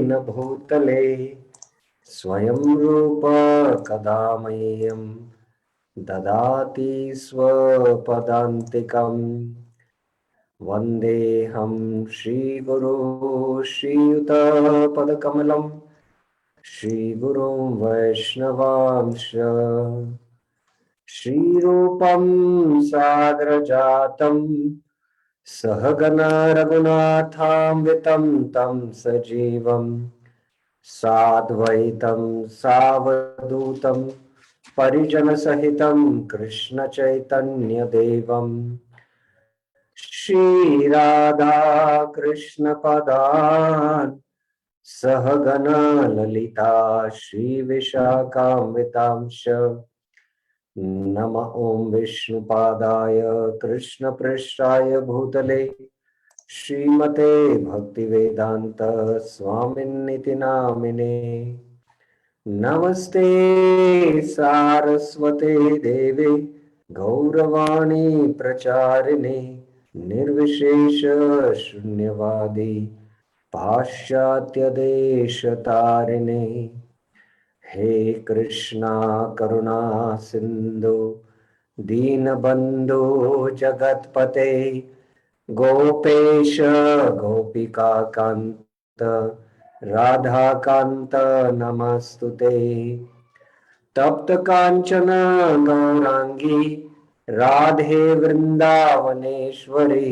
येन भूतले स्वयं रूप कदा मह्यं ददाति स्वपदान्तिकम् वन्देऽहं श्रीगुरो श्रीयुतपदकमलं श्रीगुरुं वैष्णवांश श्रीरूपं साग्रजातं सहगना रघुनाथान्वितं तं सजीवं साद्वैतं सावधूतं परिजनसहितं कृष्णचैतन्यदेवं श्रीराधा कृष्णपदान् सहगना ललिता श्रीविशाखान्वितांश नमः ॐ विष्णुपादाय कृष्णपृष्ठाय भूतले श्रीमते भक्तिवेदांत स्वामिन्निति नामिने नमस्ते सारस्वते देवे गौरवाणी प्रचारिणे निर्विशेष शून्यवादी पाश्चात्य देश तारिणे हे कृष्णा करुणा सिंधु दीनबंधु जगतपते गोपेश गोपिका कांत राधा कांत नमस्तुते तप्त कांचन गौरांगी राधे वृंदावनेश्वरी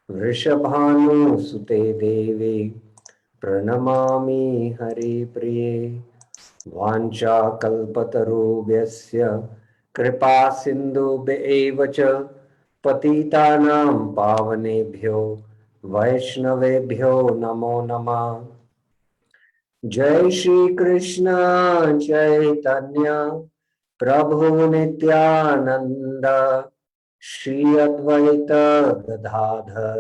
वृषभानुसुते देवी प्रणमामि हरिप्रिये वाञ्छाकल्पतरुभ्यश्च कृपा सिन्धुभ्येव च पतितानां पावनेभ्यो वैष्णवेभ्यो नमो नमः। जय श्री कृष्ण चैतन्य प्रभु नित्यानंद श्री अद्वैत गदाधर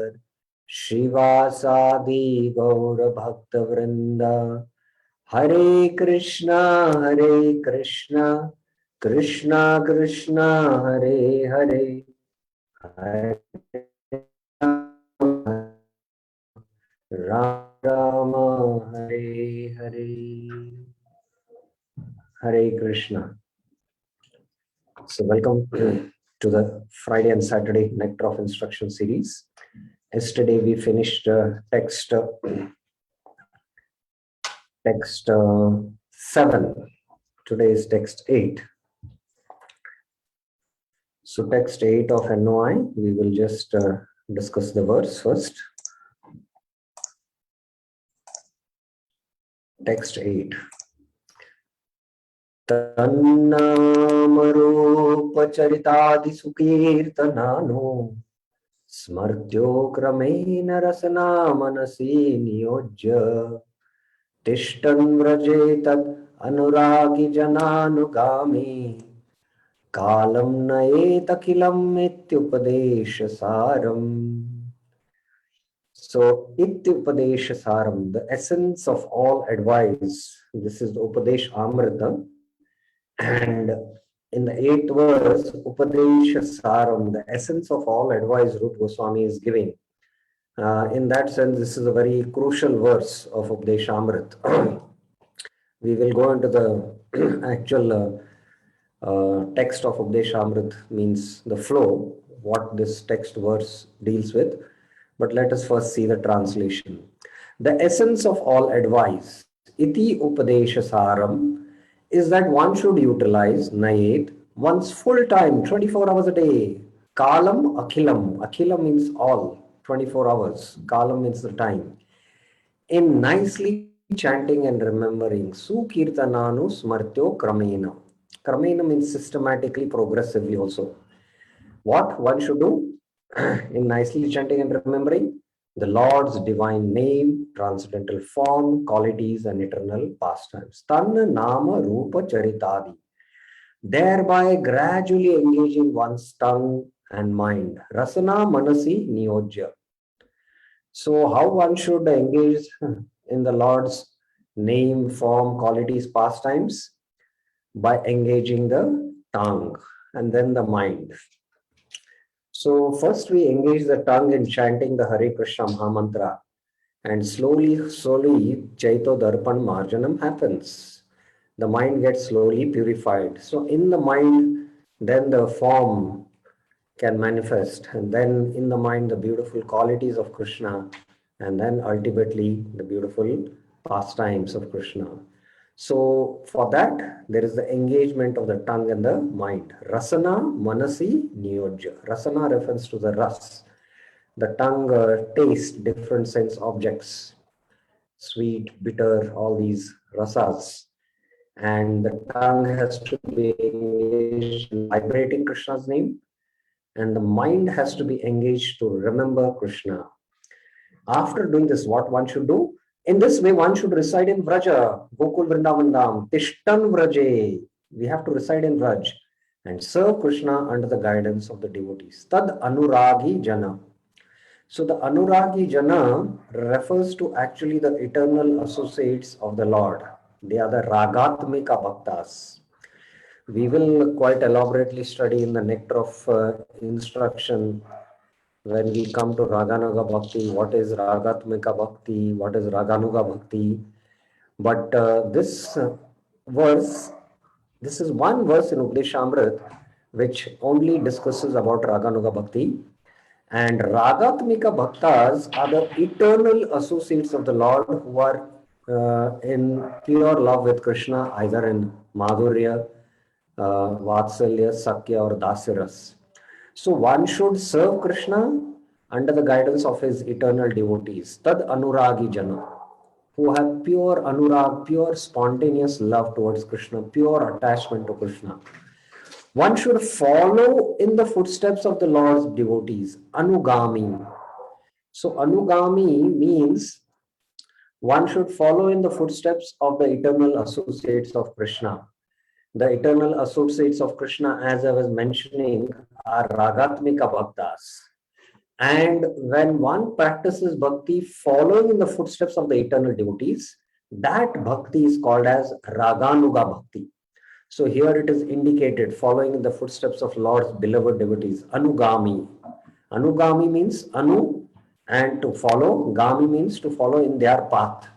श्रीवासादि गौर भक्त वृंद हरे Krishna Krishna Krishna Hare Hare Hare Ram Ram Hare Hare Hare Krishna. So welcome to the Friday and Saturday Nectar of Instruction series. Yesterday we finished text 7. Today is text 8. So text 8 of NOI, we will just discuss the verse first. Text 8. तन्नामरूपचरितादि सुकीर्तनानो स्मर्त्यो क्रमेण रसना मनसि नियोज्य तिष्ठन् व्रजेतद् अनुरागी जनानुगामी कालं नयेतखिलम् इत्युपदेशसारम्. So ityupadeshasaram, the essence of all advice. This is the Upadesh Amrita. And in the 8th verse, Upadeshasaram, the essence of all advice Rupa Goswami is giving. In that sense, this is a very crucial verse of Upadeshamrit. We will go into the actual text of Upadeshamrit, means the flow, what this text verse deals with. But let us first see the translation. The essence of all advice, iti upadeshasaram, is that one should utilize nayet, one's full time, 24 hours a day. Kalam akhilam. Akhilam means all, 24 hours. Kalam means the time. In nicely chanting and remembering. Sukirtananu smartyo kramena. Kramena means systematically, progressively also. What one should do? In nicely chanting and remembering the Lord's divine name, transcendental form, qualities, and eternal pastimes. Tanna nama rupa charitadi. Thereby gradually engaging one's tongue and mind. Rasana manasi niyojya. So how one should engage in the Lord's name, form, qualities, pastimes? By engaging the tongue and then the mind. So first we engage the tongue in chanting the Hare Krishna Mahamantra. And slowly, Chaito Darpan Marjanam happens. The mind gets slowly purified. So in the mind, then the form can manifest, and then in the mind, the beautiful qualities of Krishna, and then ultimately the beautiful pastimes of Krishna. So for that, there is the engagement of the tongue and the mind. Rasana, Manasi, Niyojya. Rasana refers to the ras. The tongue tastes different sense objects, sweet, bitter, all these rasas. And the tongue has to be engaged in vibrating Krishna's name, and the mind has to be engaged to remember Krishna. After doing this, what one should do? In this way, one should reside in Vraja, Gokul Vrindavandam, Tishtan Vraje. We have to reside in Vraj and serve Krishna under the guidance of the devotees. Tad Anuragi Jana. So the Anuragi Jana refers to actually the eternal associates of the Lord. They are the Ragatmika Bhaktas. We will quite elaborately study in the nectar of instruction when we come to Raganuga Bhakti, what is Ragatmika Bhakti, what is Raganuga Bhakti. But this verse, this is one verse in Updeshamrit which only discusses about Raganuga Bhakti. And Ragatmika Bhaktas are the eternal associates of the Lord who are in pure love with Krishna, either in Madhurya, Vatsalya, Sakya, or Dasiras. So one should serve Krishna under the guidance of his eternal devotees, Tad Anuragi Jana, who have pure anurag, pure spontaneous love towards Krishna, pure attachment to Krishna. One should follow in the footsteps of the Lord's devotees, Anugami. So Anugami means one should follow in the footsteps of the eternal associates of Krishna. The eternal associates of Krishna, as I was mentioning, are Ragatmika Bhaktas. And when one practices bhakti following in the footsteps of the eternal devotees, that bhakti is called as Raganuga Bhakti. So here it is indicated following in the footsteps of Lord's beloved devotees, Anugami. Anugami means Anu, and to follow. Gami means to follow in their path.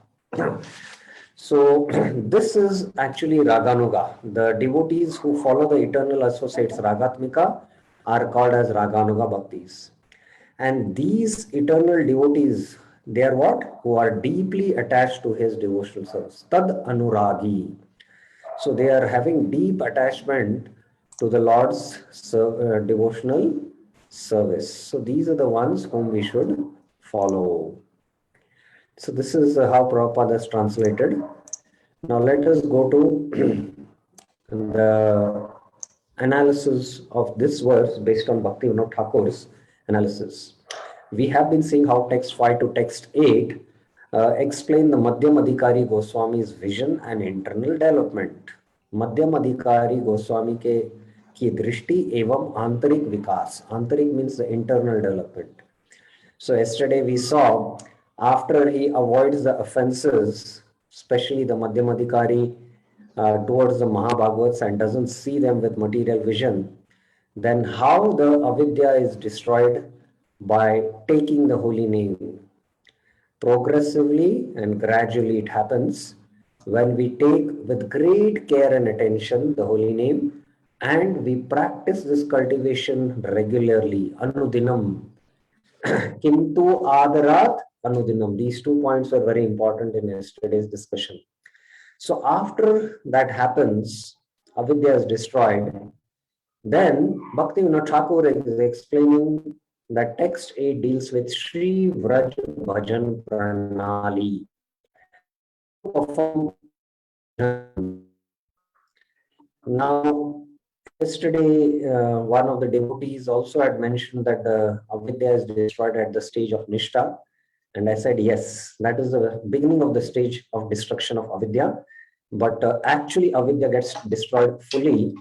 So this is actually Raganuga. The devotees who follow the eternal associates Ragatmika are called as Raganuga Bhaktis. And these eternal devotees, they are what? Who are deeply attached to his devotional service. Tad Anuragi. So they are having deep attachment to the Lord's devotional service. So these are the ones whom we should follow. So this is how Prabhupada has translated. Now let us go to the analysis of this verse based on Bhakti Vinod Thakur's analysis. We have been seeing how text 5 to text 8 explain the Madhyam Adhikari Goswami's vision and internal development. Madhyam Adhikari Goswami की दृष्टि एवं आंतरिक विकास. Antarik means the internal development. So yesterday we saw after he avoids the offenses, especially the Madhyamadhikari towards the Mahabhagavats and doesn't see them with material vision, then how the avidya is destroyed by taking the holy name. Progressively and gradually it happens when we take with great care and attention the holy name and we practice this cultivation regularly. Anudinam. Kintu Adarat Anudinam. These 2 points were very important in yesterday's discussion. So after that happens, avidya is destroyed. Then Bhakti Vinod Thakur is explaining that text 8 deals with Sri Vraj Bhajan Pranali. Now, yesterday, one of the devotees also had mentioned that the avidya is destroyed at the stage of Nishta. And I said, yes, that is the beginning of the stage of destruction of avidya. But actually, avidya gets destroyed fully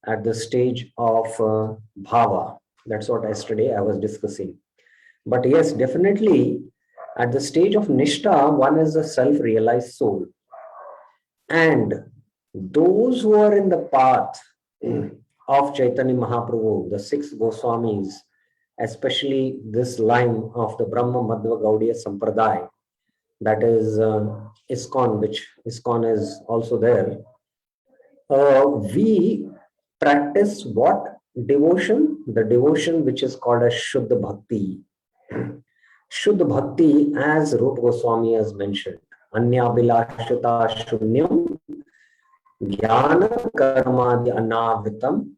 at the stage of bhava. That's what yesterday I was discussing. But yes, definitely, at the stage of Nishta, one is a self-realized soul. And those who are in the path of Chaitanya Mahaprabhu, the 6 Goswamis, especially this line of the Brahma Madhva Gaudiya Sampradaya, that is ISKCON, which ISKCON is also there. We practice what devotion? The devotion which is called as Shuddha Bhakti. Shuddha Bhakti, as Rupa Goswami has mentioned, Anyabhilashita Shunyam Jnana Karmadi Anavritam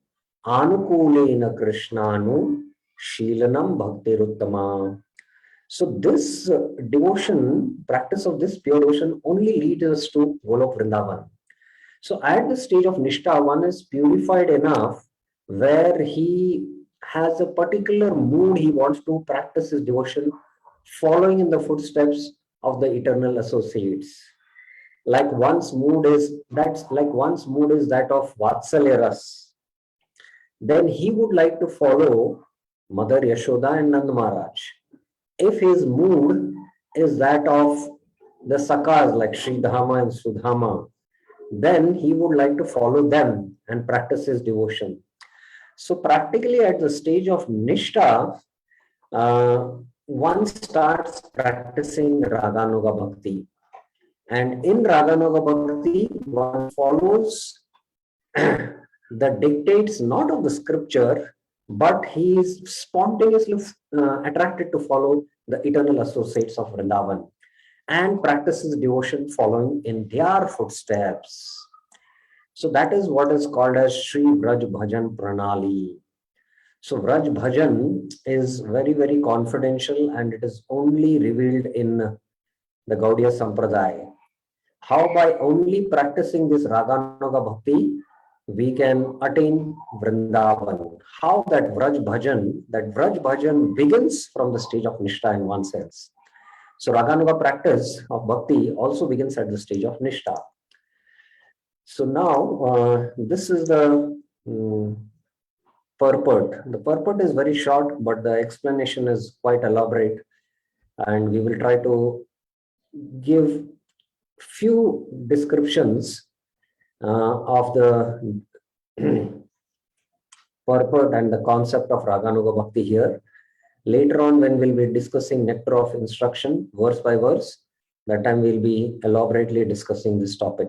Anukulena Krishnanu Shilanam Bhakti Ruttama. So this devotion, practice of this pure devotion only leads us to Golok Vrindavan. So at the stage of Nishtha, one is purified enough where he has a particular mood he wants to practice his devotion, following in the footsteps of the eternal associates. Like one's mood is that of Vatsalya Ras. Then he would like to follow Mother Yashoda and Nand Maharaj. If his mood is that of the Sakas like Sridhama and Sudhama, then he would like to follow them and practice his devotion. So practically at the stage of Nishtha, one starts practicing Raganuga Bhakti. And in Raganuga Bhakti, one follows the dictates not of the scripture, but he is spontaneously attracted to follow the eternal associates of Vrindavan and practices devotion following in their footsteps. So that is what is called as Sri Vraj Bhajan Pranali. So Vraj Bhajan is very, very confidential and it is only revealed in the Gaudiya Sampradaya. How by only practicing this Raganuga Bhakti, we can attain Vrindavan. How that Vraj Bhajan begins from the stage of Nishtha in one sense. So Raganuga practice of Bhakti also begins at the stage of Nishtha. So now this is the purport. The purport is very short, but the explanation is quite elaborate. And we will try to give few descriptions of the purport and the concept of Raganuga Bhakti here. Later on, when we'll be discussing nectar of instruction, verse by verse, that time we'll be elaborately discussing this topic.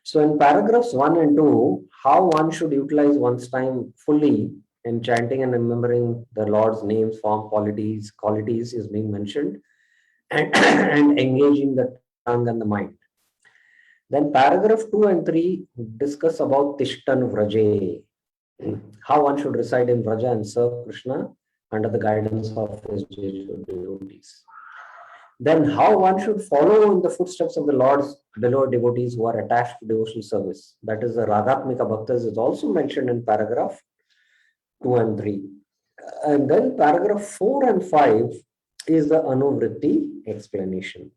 So in paragraphs 1 and 2, how one should utilize one's time fully in chanting and remembering the Lord's names, form, qualities is being mentioned, and, and engaging the tongue and the mind. Then paragraph 2 and 3 discuss about Tishtan Vraje, how one should reside in Vraja and serve Krishna under the guidance of his devotees. Then how one should follow in the footsteps of the Lord's beloved devotees who are attached to devotional service. That is the Ragatmika Bhaktas is also mentioned in paragraph 2 and 3. And then paragraph 4 and 5 is the Anuvritti explanation.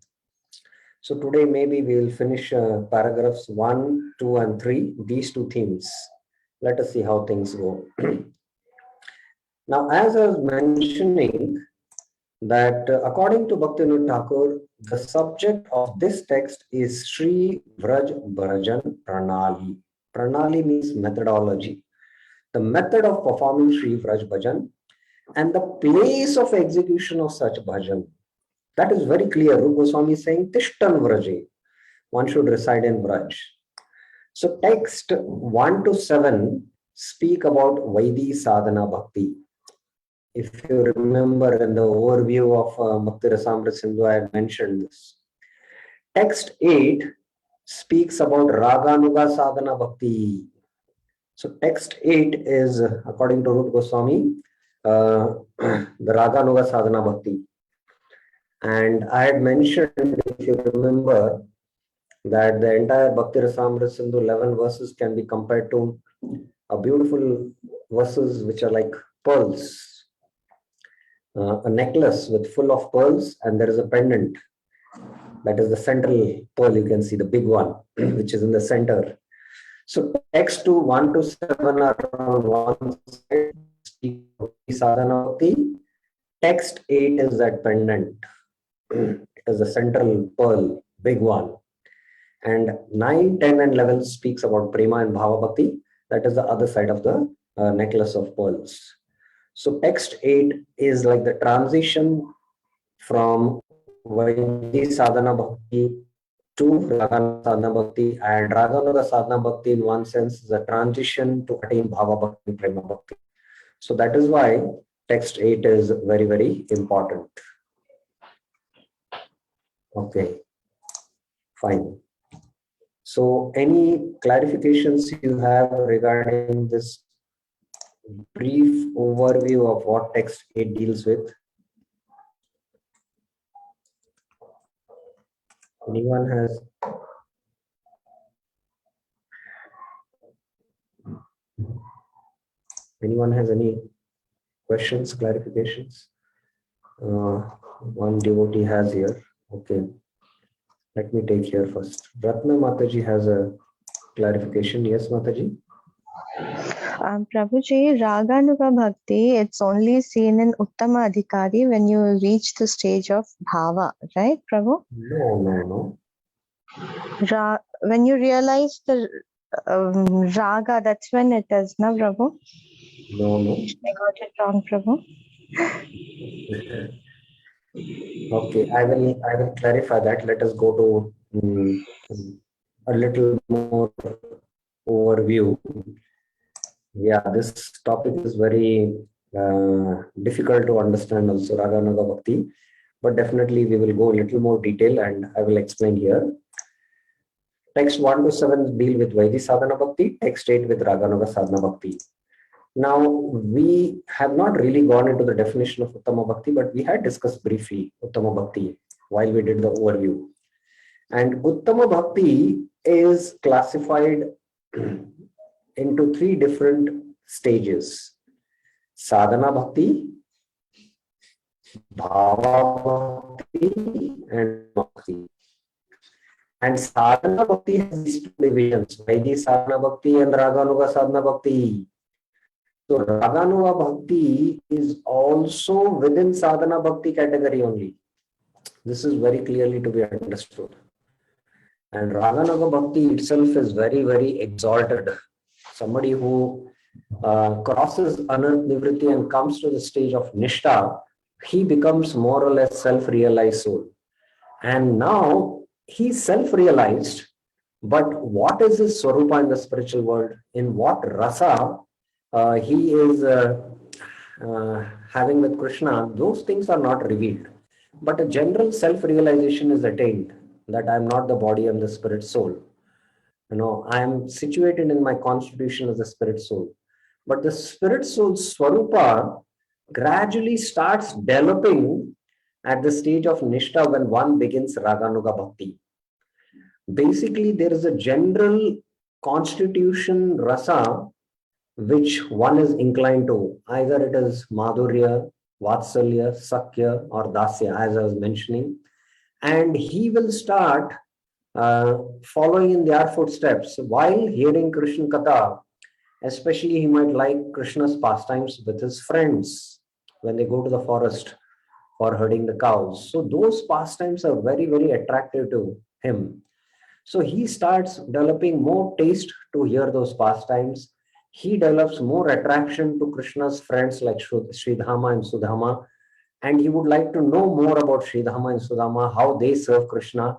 So today maybe we will finish paragraphs 1, 2 and 3, these two themes. Let us see how things go. Now, as I was mentioning, that according to Bhaktivinoda Thakur, the subject of this text is Sri Vraj Bhajan Pranali. Pranali means methodology. The method of performing Sri Vraj Bhajan and the place of execution of such bhajan. That is very clear. Rupa Goswami is saying Tishtan Vraje. One should reside in Vraj. So text 1 to 7 speak about Vaidhi Sadhana Bhakti. If you remember in the overview of Bhakti Rasamrita Sindhu, I had mentioned this. Text 8 speaks about Raganuga Sadhana Bhakti. So text 8 is, according to Rupa Goswami, the Raganuga Sadhana Bhakti. And I had mentioned, if you remember, that the entire Bhakti Rasamrita Sindhu 11 verses can be compared to a beautiful verses which are like pearls. A necklace with full of pearls, and there is a pendant. That is the central pearl, you can see the big one, which is in the center. So text 2, 1 to 7 are on one side, sadhana bhakti. Text 8 is that pendant. It is the central pearl, big one. And 9, 10 and 11 speaks about prema and bhava bhakti. That is the other side of the necklace of pearls. So text 8 is like the transition from Vaidhi Sadhana Bhakti to Raganuga Sadhana Bhakti, and Raganuga Sadhana Bhakti in one sense is a transition to attain Bhava Bhakti and Prema Bhakti. So that is why text 8 is very, very important. Okay, fine. So any clarifications you have regarding this brief overview of what text 8 deals with? Anyone has any questions, clarifications? One devotee has here. Okay, let me take here first. Ratna Mataji has a clarification. Yes, Mataji? Prabhuji, Raganuga Bhakti, it's only seen in Uttama Adhikari when you reach the stage of Bhava, right, Prabhu? No. When you realize the Raga, that's when it is, na, Prabhu? No. I got it wrong, Prabhu. Okay, I will clarify that. Let us go to a little more overview. Yeah, this topic is very difficult to understand also, Raganuga Bhakti, but definitely we will go a little more detail and I will explain here. Text 1 to 7 deal with Vaidhi Sadhana Bhakti, text 8 with Raganuga Sadhana Bhakti. Now, we have not really gone into the definition of Uttama Bhakti, but we had discussed briefly Uttama Bhakti while we did the overview. And Uttama Bhakti is classified into 3 different stages: Sadhana Bhakti, Bhava Bhakti, and Bhakti. And Sadhana Bhakti has these 2 divisions, Vaidhi Sadhana Bhakti and Raganuga Sadhana Bhakti. So Raganuga Bhakti is also within Sadhana Bhakti category only. This is very clearly to be understood. And Raganuga Bhakti itself is very, very exalted. Somebody who crosses Anant Nivritti and comes to the stage of Nishta, he becomes more or less self-realized soul. And now he's self-realized, but what is his Swarupa in the spiritual world? In what rasa he is having with Krishna, those things are not revealed. But a general self-realization is attained that I am not the body, I am the spirit soul. I am situated in my constitution as a spirit soul. But the spirit soul Swarupa gradually starts developing at the stage of Nishta when one begins Raganuga Bhakti. Basically, there is a general constitution rasa which one is inclined to. Either it is Madhurya, Vatsalya, Sakya, or Dasya, as I was mentioning. And he will start following in their footsteps while hearing Krishna Katha. Especially, he might like Krishna's pastimes with his friends when they go to the forest for herding the cows. So those pastimes are very, very attractive to him. So he starts developing more taste to hear those pastimes. He develops more attraction to Krishna's friends like Sridhama and Sudhama. And he would like to know more about Sridhama and Sudhama, how they serve Krishna.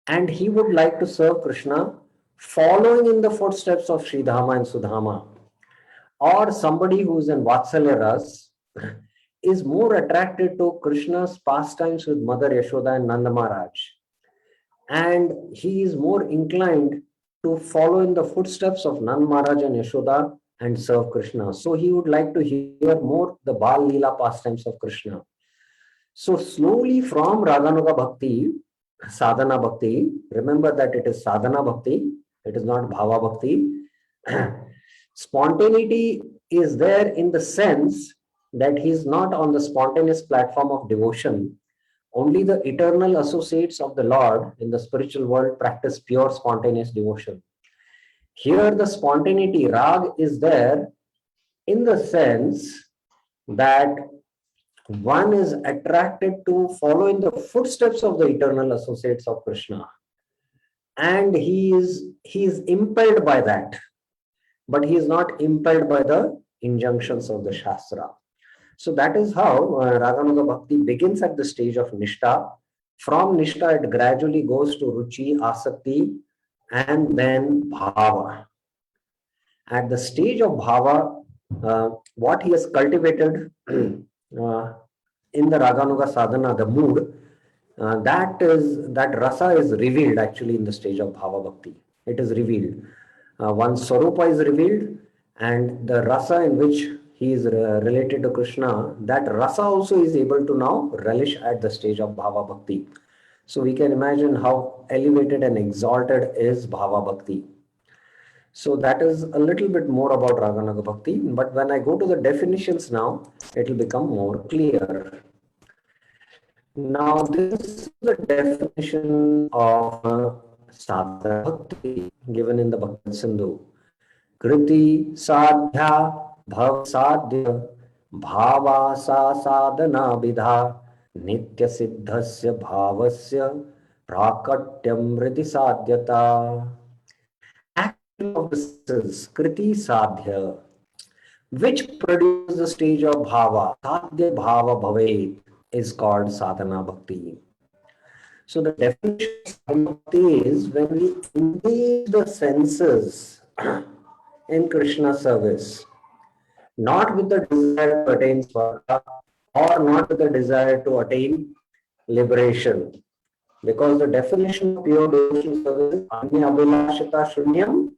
And he would like to serve Krishna following in the footsteps of Sridhama and Sudhama. Or somebody who is in Vatsalya Ras is more attracted to Krishna's pastimes with Mother Yashoda and Nanda Maharaj. And he is more inclined to follow in the footsteps of Nanda Maharaj and Yashoda and serve Krishna. So he would like to hear more the Bal Leela pastimes of Krishna. So slowly from Raganuga Bhakti, Sadhana Bhakti, remember that it is Sadhana Bhakti, it is not Bhava Bhakti. Spontaneity is there in the sense that he is not on the spontaneous platform of devotion. Only the eternal associates of the Lord in the spiritual world practice pure spontaneous devotion. Here the spontaneity, rag, is there in the sense that one is attracted to follow in the footsteps of the eternal associates of Krishna. And he is impelled by that. But he is not impelled by the injunctions of the Shastra. So that is how Raganuga Bhakti begins at the stage of Nishta. From Nishta, it gradually goes to Ruchi, Asakti, and then Bhava. At the stage of Bhava, what he has cultivated in the Raganuga sadhana, the mood, that rasa is revealed actually in the stage of Bhava Bhakti. It is revealed. One's Swarupa is revealed, and the rasa in which he is related to Krishna, that rasa also is able to now relish at the stage of Bhava Bhakti. So we can imagine how elevated and exalted is Bhava Bhakti. So that is a little bit more about Raganuga Bhakti. But when I go to the definitions now, it will become more clear. Now, this is the definition of sadhana bhakti given in the Bhakti Sindhu. Kriti sadhya bhav sadhya bhava sa sadhana vidha nitya siddhasya bhavasya prakatyam riti sadhyata. Action of the senses, kriti sadhya, which produces the stage of bhava, sadhya bhava bhavet, is called sadhana bhakti. So the definition of sadhana bhakti is when we engage the senses in Krishna service, not with the desire to attain swarga or not with the desire to attain liberation. Because the definition of pure devotional service is anya abhilashita shunyam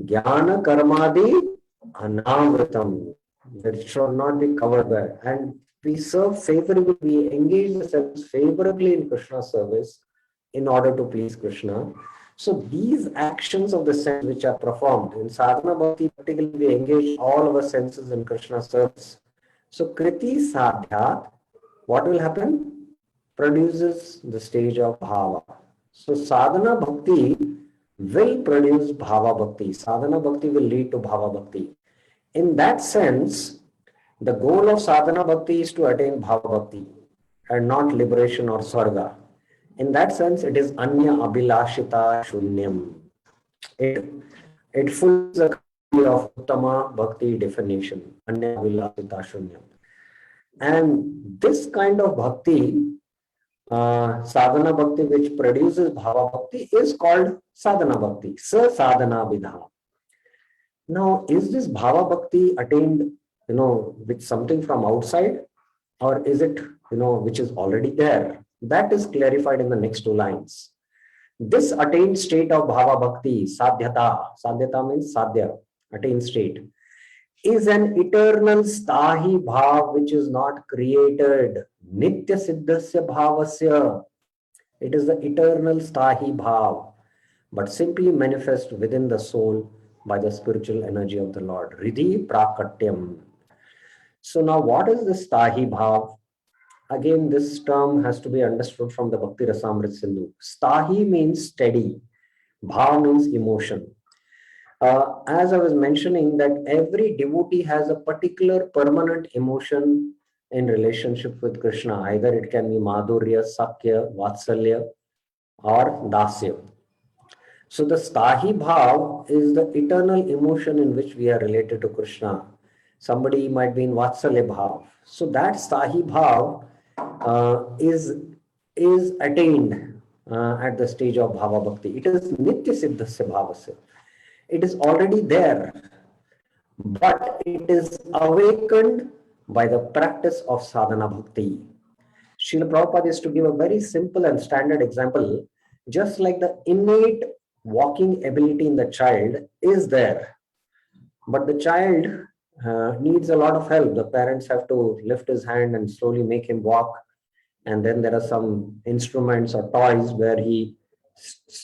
jnana karmadi anavritam. That should not be covered by. And we serve favorably, we engage the senses favorably in Krishna service in order to please Krishna. So these actions of the sense which are performed in sadhana bhakti, particularly we engage all our senses in Krishna service. So kriti sadhya, what will happen? Produces the stage of bhava. So sadhana bhakti will produce bhava bhakti. Sadhana bhakti will lead to bhava bhakti. In that sense, the goal of sadhana bhakti is to attain bhava bhakti and not liberation or swarga. In that sense, it is anya abhilashita shunyam. It fulfills the criteria of uttama bhakti definition, anya abhilashita shunyam. And this kind of bhakti, sadhana bhakti, which produces bhava bhakti, is called sadhana bhakti, sa sadhana vidha. Now, is this bhava bhakti attained, with something from outside, or is it, which is already there? That is clarified in the next two lines. This attained state of bhava bhakti, sadhyata means sadhya, attained state, is an eternal stahi bhav which is not created. Nitya siddhasya bhavasya. It is the eternal stahi bhav, but simply manifest within the soul by the spiritual energy of the Lord. Ridhi prakatyam. So now what is this stahi bhav? Again, this term has to be understood from the Bhakti Rasamrit Sindhu. Stahi means steady. Bhav means emotion. As I was mentioning, that every devotee has a particular permanent emotion in relationship with Krishna. Either it can be Madhurya, Sakya, Vatsalya, or Dasya. So the Stahi Bhav is the eternal emotion in which we are related to Krishna. Somebody might be in Vatsalya Bhav. So that Stahi Bhav is attained at the stage of Bhava Bhakti. It is Nitya Siddhasya Bhavasya. It is already there, but it is awakened by the practice of sadhana bhakti. Srila Prabhupada is to give a very simple and standard example. Just like the innate walking ability in the child is there, but the child needs a lot of help. The parents have to lift his hand and slowly make him walk. And then there are some instruments or toys where he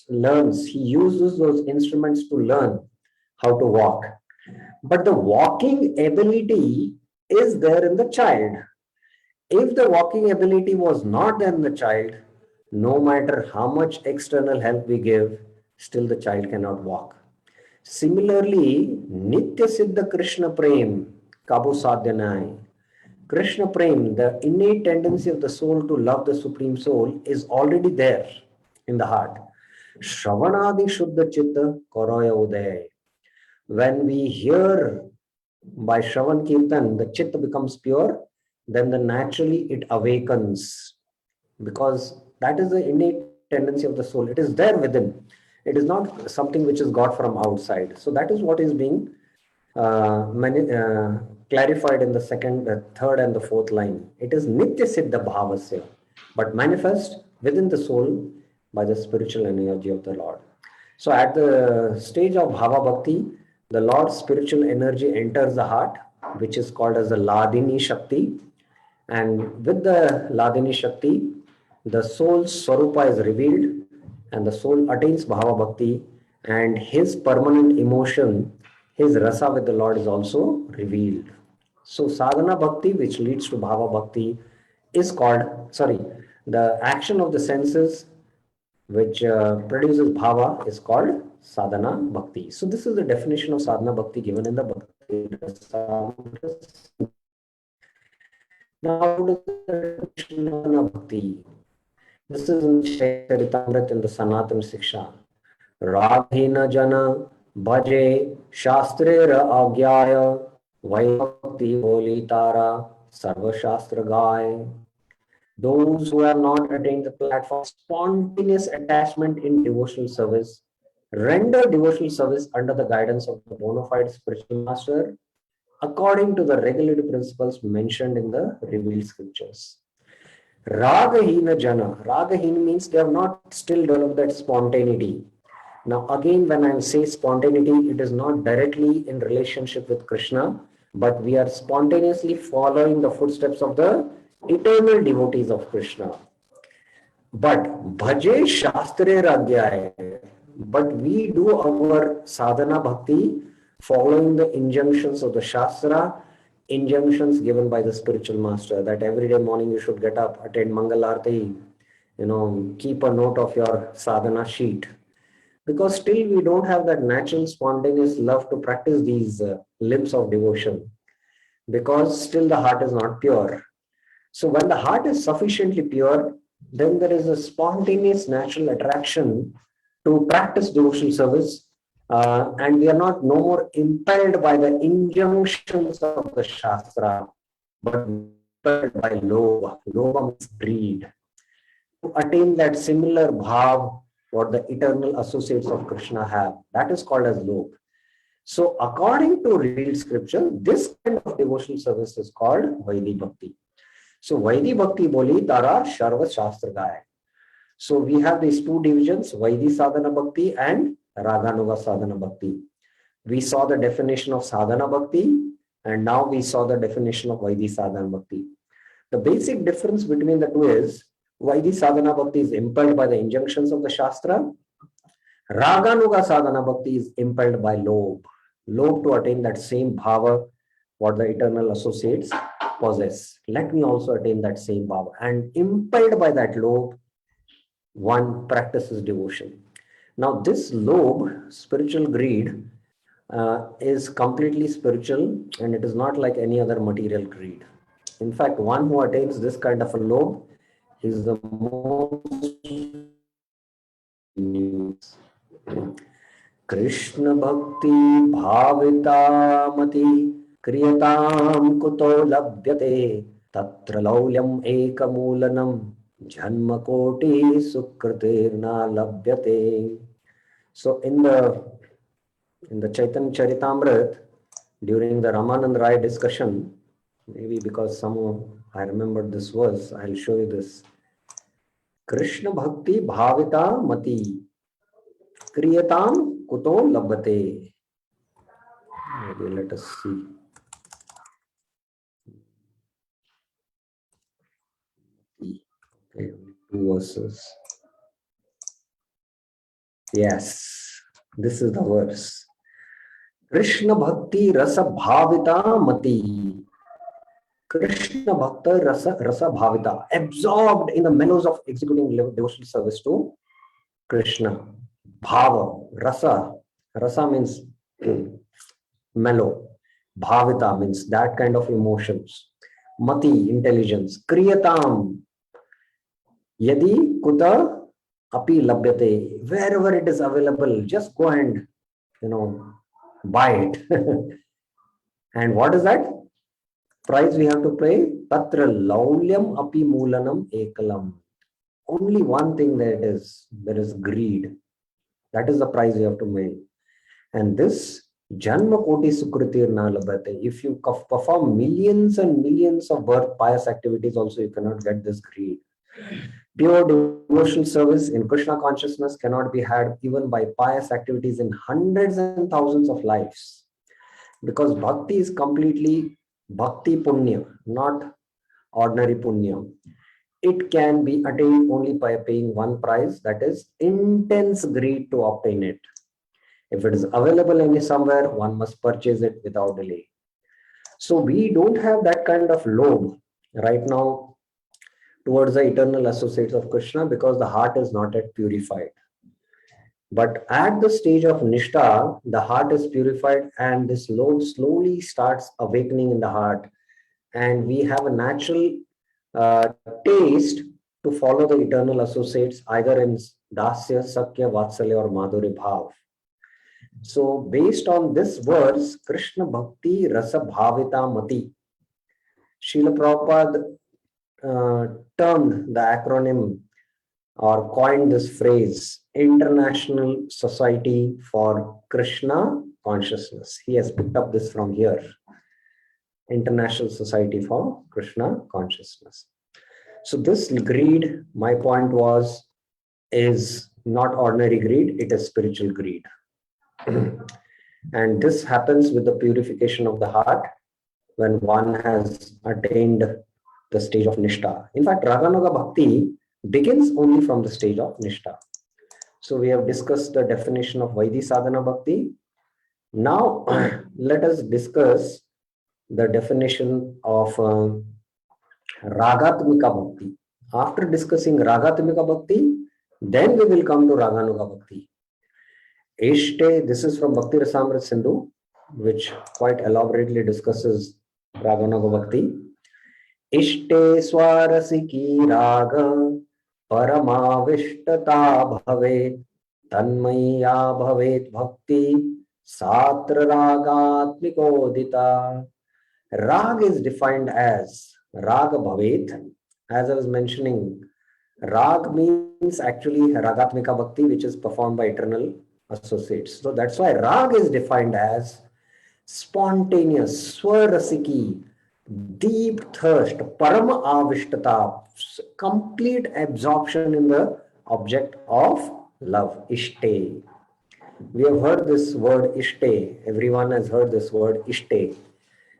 learns, he uses those instruments to learn how to walk. But the walking ability is there in the child. If the walking ability was not there in the child, no matter how much external help we give, still the child cannot walk. Similarly, Nitya Siddha Krishna Prem, Kabu Sadhyanai. Krishna Prem, the innate tendency of the soul to love the Supreme Soul, is already there in the heart. Shravanadi Shuddha Chitta Karaya Uday. When we hear by Shravan Kirtan, the Chitta becomes pure, then naturally it awakens. Because That is the innate tendency of the soul. It is there within. It is not something which is got from outside. So that is what is being clarified in the second, third, and the fourth line. It is nitya siddha bhavasya, but manifest within the soul by the spiritual energy of the Lord. So at the stage of bhava bhakti, the Lord's spiritual energy enters the heart, which is called as the Ladini Shakti. And with the Ladini Shakti, the soul's Swarupa is revealed and the soul attains bhava bhakti, and his permanent emotion, his rasa with the Lord, is also revealed. So sadhana bhakti, which leads to bhava bhakti, is called, the action of the senses which produces bhava is called sadhana bhakti. So this is the definition of sadhana bhakti given in the Bhakti Rasamrita. Now to the definition of bhakti. This is in Charitamrita in the Sanatana Siksha. Raghina jana bhaje shastrera agyaya vaibhakti holi tara sarva shastra gay. Those who have not attained the platform, spontaneous attachment in devotional service, render devotional service under the guidance of the bona fide spiritual master according to the regulative principles mentioned in the revealed scriptures. Ragahina jana. Ragahina means they have not still developed that spontaneity. Now again, when I say spontaneity, it is not directly in relationship with Krishna, but we are spontaneously following the footsteps of the eternal devotees of Krishna. But bhaje shastre ragyaya. But we do our sadhana bhakti following the injunctions of the Shastra, injunctions given by the spiritual master, that every day morning you should get up, attend Mangal Arati, keep a note of your sadhana sheet. Because still we don't have that natural spontaneous love to practice these limbs of devotion, because still the heart is not pure. So when the heart is sufficiently pure, then there is a spontaneous natural attraction to practice devotional service, and we are not no more impelled by the injunctions of the Shastra, but impelled by Lobha. Lobha means greed. To attain that similar bhav what the eternal associates of Krishna have, that is called as Lobha. So according to revealed scripture, this kind of devotional service is called Vaidhi Bhakti. So Vaidhi Bhakti boli tara Sharva Shastra Gaya. So we have these two divisions, Vaidhi Sadhana Bhakti and Raganuga Sadhana Bhakti. We saw the definition of Sadhana Bhakti, and now we saw the definition of Vaidhi Sadhana Bhakti. The basic difference between the two is Vaidhi Sadhana Bhakti is impelled by the injunctions of the Shastra. Raganuga Sadhana Bhakti is impelled by Lobha. Lobha to attain that same bhava what the eternal associates possess. Let me also attain that same bhava. And impelled by that Lobha, one practices devotion. Now this Lobha, spiritual greed, is completely spiritual, and it is not like any other material greed. In fact, one who attains this kind of a Lobha is the most Krishna Bhakti Bhavita Mati Kriyatam Kuto Labhyate Tatra Laulyam Ekamulanam Janma Koti Sukritirna Labhyate. So in the Chaitanya Charitamrita, during the Ramanand Rai discussion, maybe because somehow I remembered this verse, I'll show you this. Krishna Bhakti Bhavita Mati Kriyatam Kuto Labhate. Maybe let us see. Okay, two verses. Yes, this is the verse. Krishna Bhakti Rasa Bhavita Mati. Krishna Bhakta Rasa Bhavita, absorbed in the mellows of executing devotional service to Krishna. Bhava, Rasa. Rasa means mellow. Bhavita means that kind of emotions. Mati, intelligence. Kriyatam. Yadi kuta api labhyate. Wherever it is available, just go and, buy it. And what is that? Price we have to pay. Tatra laulyam api moolanam ekalam. only one thing there is greed. That is the price you have to pay. And this Janma Koti Sukritir na labhate. If you perform millions and millions of birth pious activities, also you cannot get this greed. Pure devotional service in Krishna consciousness cannot be had even by pious activities in hundreds and thousands of lives. Because bhakti is completely bhakti punya, not ordinary punya. It can be attained only by paying one price, that is intense greed to obtain it. If it is available any somewhere, one must purchase it without delay. So we don't have that kind of lobe right now towards the eternal associates of Krishna because the heart is not yet purified. But at the stage of Nishtha, the heart is purified and this lobe slowly starts awakening in the heart. And we have a natural taste to follow the eternal associates either in Dasya, Sakya, Vatsalya or Madhurya Bhav. So based on this verse, Krishna Bhakti Rasa Bhavita Mati, Srila Prabhupada termed the acronym or coined this phrase, International Society for Krishna Consciousness. He has picked up this from here. International Society for Krishna Consciousness. So this greed, my point was, is not ordinary greed, it is spiritual greed. And this happens with the purification of the heart when one has attained the stage of Nishtha. In fact, Raganuga Bhakti begins only from the stage of Nishtha. So we have discussed the definition of Vaidhi Sadhana Bhakti. Now let us discuss the definition of Ragatmika Bhakti. After discussing Ragatmika Bhakti, then we will come to Raganuga Bhakti. Ishte, this is from Bhakti Rasamrita Sindhu, which quite elaborately discusses Raganuga Bhakti. Ishte swarasiki raga paramavishtata bhavet tanmaya bhavet bhakti satra ragatmikodita. Rag is defined as Raga Bhavet. As I was mentioning, Rag means actually Ragatmika Bhakti, which is performed by eternal associates. So that's why Rag is defined as spontaneous, Swarasiki, deep thirst, Parama Avishtata, complete absorption in the object of love, Ishte. We have heard this word Ishte. Everyone has heard this word Ishte.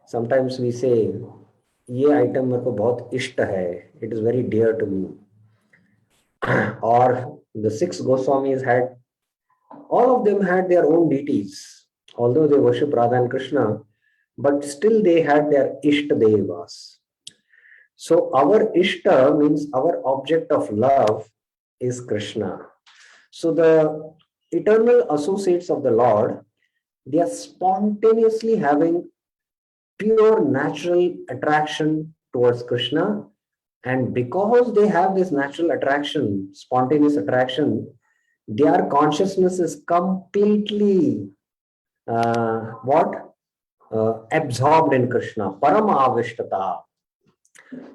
Sometimes we say, ये item मेरे को बहुत इष्ट है. It is very dear to me. Or the 6 Goswamis had, all of them had their own deities. Although they worship Radha and Krishna, but still they had their Ishta Devas. So our Ishta means our object of love is Krishna. So the eternal associates of the Lord, they are spontaneously having pure natural attraction towards Krishna. And because they have this natural attraction, spontaneous attraction, their consciousness is completely absorbed in Krishna. Parama Avishtata.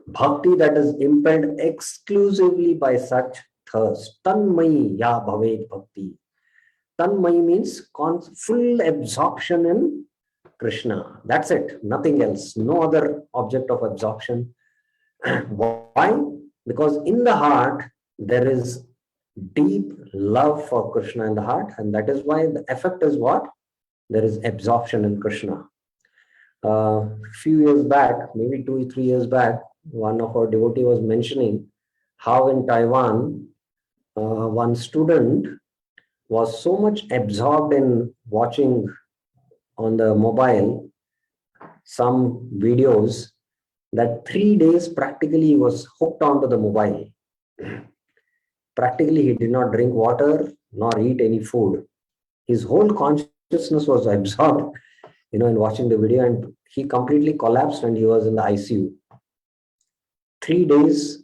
Bhakti that is impelled exclusively by such thirst. Tanmayi ya bhavet bhakti. Tanmayi means full absorption in Krishna. That's it. Nothing else. No other object of absorption. Why? Because in the heart, there is deep love for Krishna in the heart. And that is why the effect is what? There is absorption in Krishna. A few years back, maybe 2-3 years back, one of our devotees was mentioning how in Taiwan, one student was so much absorbed in watching on the mobile some videos that 3 days practically he was hooked onto the mobile. Practically he did not drink water nor eat any food. His whole consciousness was absorbed, in watching the video, and he completely collapsed and he was in the ICU. 3 days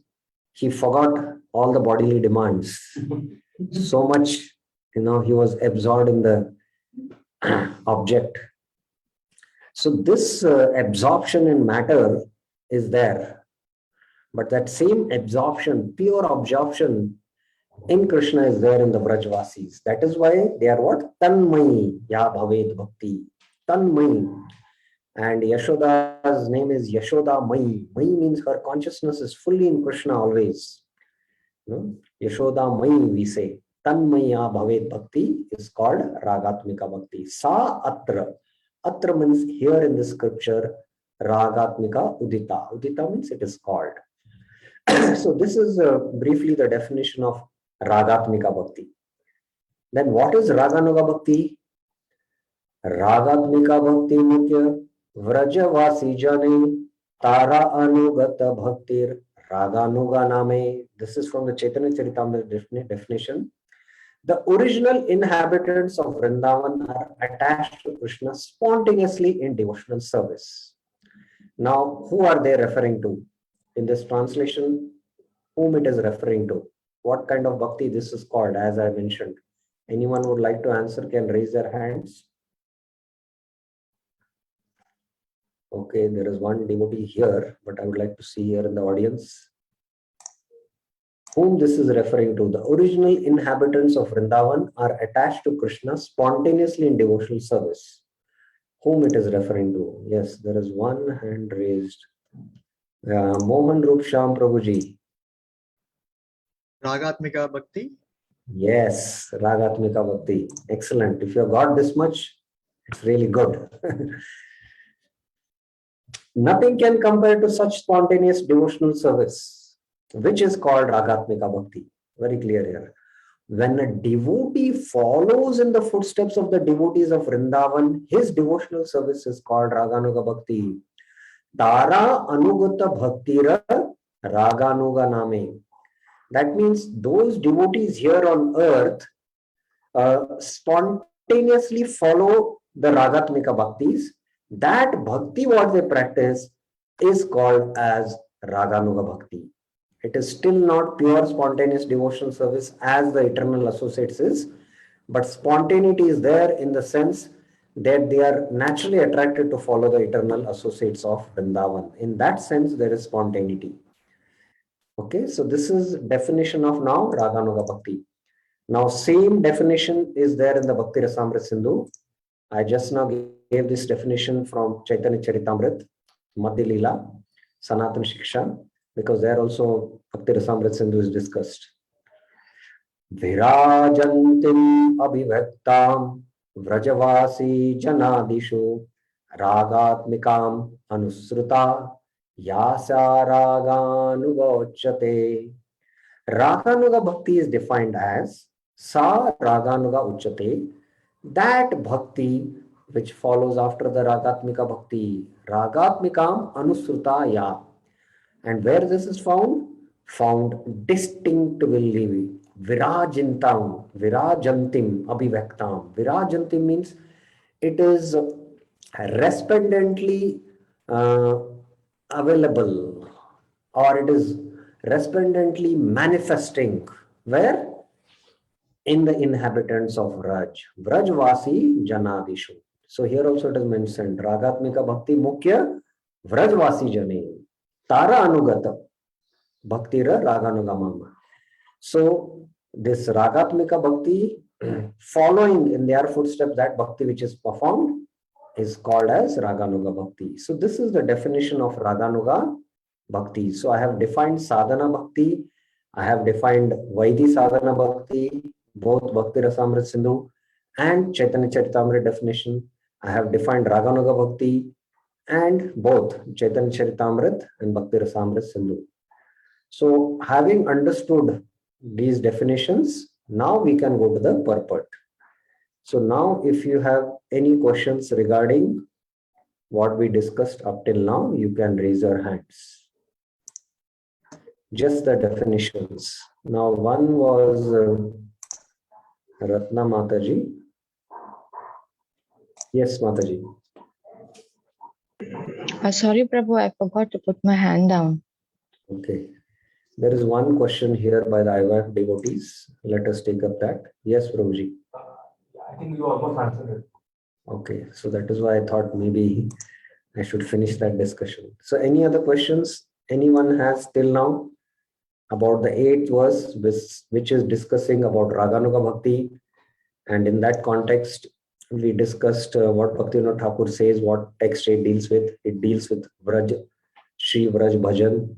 he forgot all the bodily demands. So much, he was absorbed in the object. So this absorption in matter is there. But that same absorption, pure absorption in Krishna is there in the Brajvasis. That is why they are what? Tanmai ya bhaved bhakti. Tanmai. And Yashoda's name is Yashoda Mai. Mai means her consciousness is fully in Krishna always. Yashoda Mai, we say. Tanmaya Bhaved Bhakti is called Ragatmika Bhakti. Sa Atra. Atra means here in the scripture, Ragatmika Udita. Udita means it is called. So this is briefly the definition of Ragatmika Bhakti. Then what is Raganuga Bhakti? Ragatmika Bhakti Mukya Vrajavasi Jane Tara Anugata Bhaktir Raganuga Name. This is from the Chaitanya Charitamrita definition. The original inhabitants of Vrindavan are attached to Krishna spontaneously in devotional service. Now, who are they referring to? In this translation, whom it is referring to? What kind of bhakti this is called, as I mentioned? Anyone would like to answer can raise their hands. Okay, there is one devotee here, but I would like to see here in the audience whom this is referring to. The original inhabitants of Vrindavan are attached to Krishna spontaneously in devotional service. Whom it is referring to? Yes, there is one hand raised. Mohan Rup Sham Prabhuji. Ragatmika Bhakti? Yes, Ragatmika Bhakti. Excellent. If you have got this much, it's really good. Nothing can compare to such spontaneous devotional service, which is called Ragatmika Bhakti. Very clear here. When a devotee follows in the footsteps of the devotees of Vrindavan, his devotional service is called Raganuga Bhakti. Tara Anugata Bhaktira Raganuga Name. That means those devotees here on earth spontaneously follow the Ragatmika Bhaktis. That bhakti what they practice is called as Raganuga Bhakti. It is still not pure spontaneous devotional service as the eternal associates is, but spontaneity is there in the sense that they are naturally attracted to follow the eternal associates of Vrindavan. In that sense, there is spontaneity. Okay, so this is definition of now Raganuga Bhakti. Now, same definition is there in the Bhakti Rasamrita Sindhu. I just now gave this definition from Chaitanya Charitamrita, Madhya Leela, Sanatana Shiksha, because there also Bhakti Rasamrita Sindhu is discussed. Virajantim abhivaktam vrajavasi janadishu ragatmikam anusruta yasa raganuga. Raganuga Bhakti is defined as Sa Raganuga Uchate, that Bhakti which follows after the Ragatmika Bhakti, Ragatmikam Anusruta Ya. And where this is found? Found distinctively. Virajintam, Virajantim, Abhivaktam. Virajantim means it is resplendently available, or it is resplendently manifesting. Where? In the inhabitants of Vraj. Vrajvasi Janadishu. So here also it is mentioned, Ragatmika Bhakti Mukhya Vrajvasi Jane. Tara Anugata Bhaktira Raganuga Mama. So this Ragatmika Bhakti, following in their footsteps that Bhakti which is performed, is called as Raganuga Bhakti. So this is the definition of Raganuga Bhakti. So I have defined Sadhana Bhakti, I have defined Vaidhi Sadhana Bhakti, both Bhakti Rasamrita Sindhu and Chaitanya Charitamrita definition. I have defined Raganuga Bhakti and both Chaitanya Charitamrita and Bhakti Rasamrita Sindhu. So having understood these definitions, now we can go to the purport. So now if you have any questions regarding what we discussed up till now, you can raise your hands. Just the definitions. Now one was Ratna Mataji. Yes, Mataji. Sorry, Prabhu, I forgot to put my hand down. Okay. There is one question here by the IVF devotees. Let us take up that. Yes, Prabhuji. I think you almost answered it. Okay, so that is why I thought maybe I should finish that discussion. So any other questions? anyone has till now about the 8th verse, which is discussing about Raganuga Bhakti. And in that context, we discussed what Bhaktivinoda Thakur says, what text it deals with. It deals with Vraj, Shri Vraj Bhajan.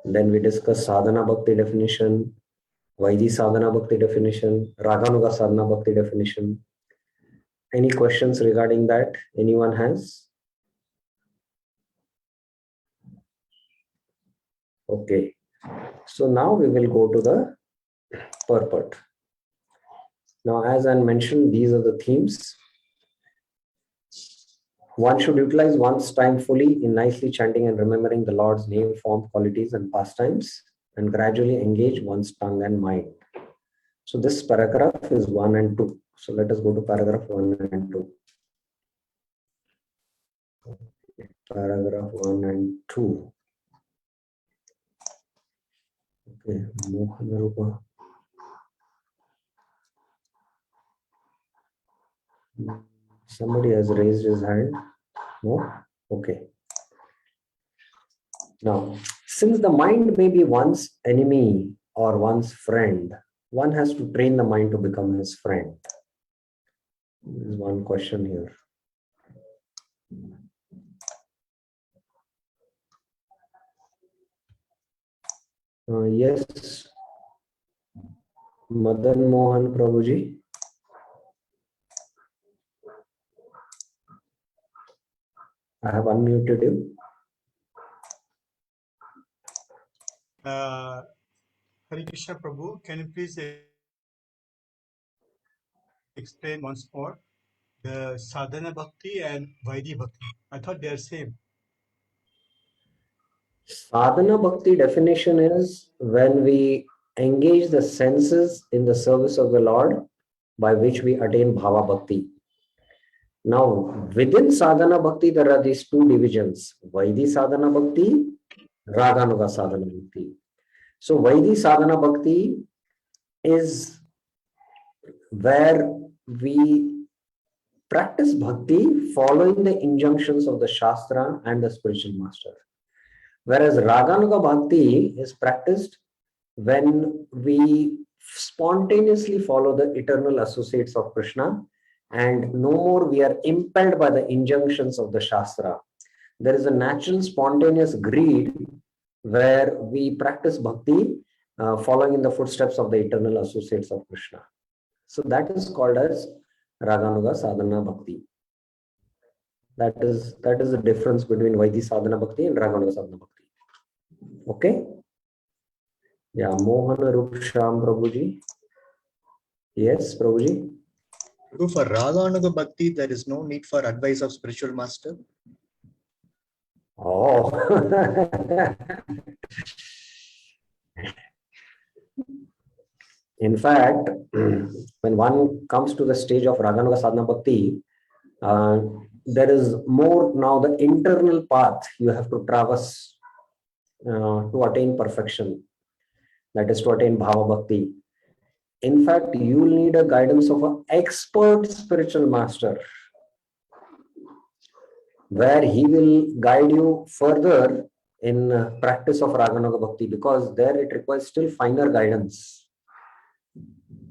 Then we discussed Sadhana Bhakti definition, Vaidhi Sadhana Bhakti definition, Raganuga Sadhana Bhakti definition. Any questions regarding that? Anyone has? Okay. So now we will go to the purport. Now, as I mentioned, these are the themes. One should utilize one's time fully in nicely chanting and remembering the Lord's name, form, qualities, and pastimes, and gradually engage one's tongue and mind. So this paragraph is 1 and 2. So let us go to paragraph 1 and 2. Paragraph 1 and 2. Okay, Mohanarupa. Somebody has raised his hand. No? Okay. Now, since the mind may be one's enemy or one's friend, one has to train the mind to become his friend. There's one question here. Yes, Madan Mohan Prabhuji. I have unmuted you. Hare Krishna Prabhu, can you please explain once more the Sadhana Bhakti and Vaidhi Bhakti? I thought they are same. Sadhana Bhakti definition is when we engage the senses in the service of the Lord, by which we attain Bhava Bhakti. Now, within Sadhana Bhakti, there are these two divisions, Vaidhi Sadhana Bhakti, Raganuga Sadhana Bhakti. So, Vaidhi Sadhana Bhakti is where we practice bhakti following the injunctions of the Shastra and the spiritual master. Whereas Raganuga Bhakti is practiced when we spontaneously follow the eternal associates of Krishna, and no more we are impelled by the injunctions of the Shastra. There is a natural spontaneous greed where we practice bhakti following in the footsteps of the eternal associates of Krishna. So that is called as Raganuga Sadhana Bhakti. That is the difference between Vaidhi Sadhana Bhakti and Raganuga Sadhana Bhakti. Okay? Yeah, Mohana Rupsham Prabhuji. Yes, Prabhuji. For Raganuga Bhakti, there is no need for advice of spiritual master. Oh. In fact, when one comes to the stage of Raganuga Sadhana Bhakti, there is more now the internal path you have to traverse to attain perfection. That is to attain Bhava Bhakti. In fact, you will need a guidance of an expert spiritual master, where he will guide you further in practice of Raganuga Bhakti, because there it requires still finer guidance.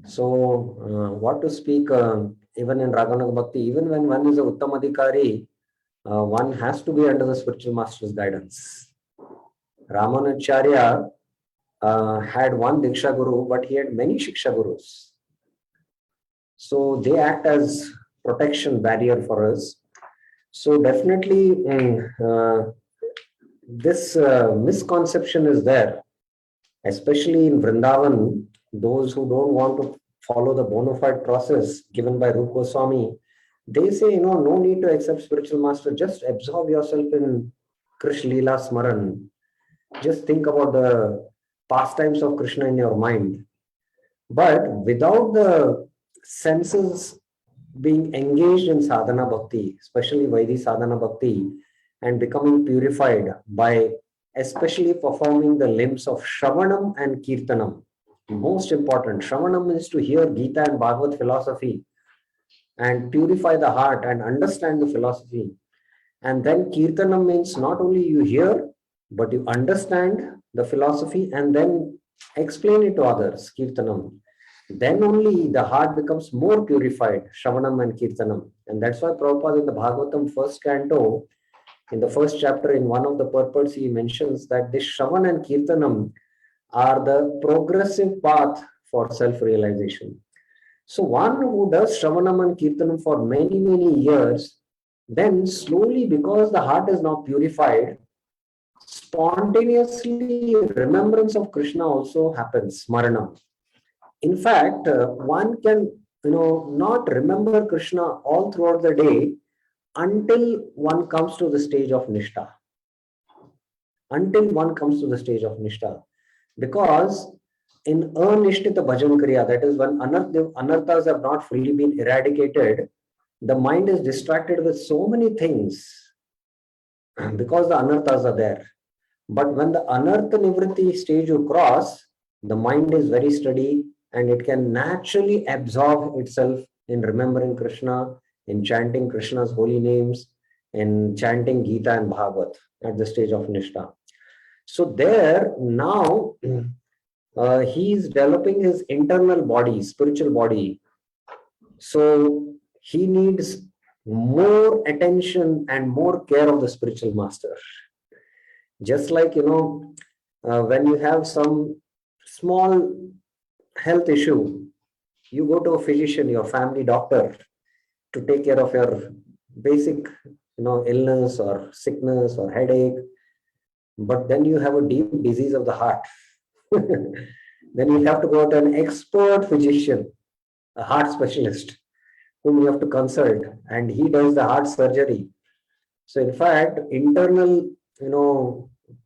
So, what to speak, even in Raganuga Bhakti, even when one is a Uttamadhikari, one has to be under the spiritual master's guidance. Ramanacharya had one Diksha Guru, but he had many Shiksha Gurus. So, they act as protection barrier for us. So, definitely, this misconception is there, especially in Vrindavan. Those who don't want to follow the bona fide process given by Rupa Goswami, they say, no need to accept spiritual master. Just absorb yourself in Krishna Leela Smaran. Just think about the pastimes of Krishna in your mind. But without the senses being engaged in sadhana bhakti, especially Vaidhi sadhana bhakti, and becoming purified by especially performing the limbs of Shravanam and Kirtanam. Most important, Shravanam is to hear Gita and Bhagavad philosophy and purify the heart and understand the philosophy. And then Kirtanam means not only you hear, but you understand the philosophy and then explain it to others, Kirtanam. Then only the heart becomes more purified, Shravanam and Kirtanam. And that's why Prabhupada in the Bhagavatam first canto, in the first chapter, in one of the purports, he mentions that this Shravan and Kirtanam are the progressive path for self-realization. So one who does Shravanam and Kirtanam for many, many years, then slowly, because the heart is now purified, spontaneously remembrance of Krishna also happens, Smaranam. In fact, one can, not remember Krishna all throughout the day until one comes to the stage of Nishtha. Until one comes to the stage of Nishtha. Because in Anishtita Bhajan Kriya, that is when anarthas have not fully been eradicated, the mind is distracted with so many things because the anarthas are there. But when the anartha nivritti stage you cross, the mind is very steady and it can naturally absorb itself in remembering Krishna, in chanting Krishna's holy names, in chanting Gita and Bhagavad at the stage of Nishtha. So there now he is developing his internal body, spiritual body. So he needs more attention and more care of the spiritual master. Just like, when you have some small health issue, you go to a physician, your family doctor, to take care of your basic, illness or sickness or headache. But then you have a deep disease of the heart. Then you have to go to an expert physician, a heart specialist, whom you have to consult, and he does the heart surgery. So in fact, internal,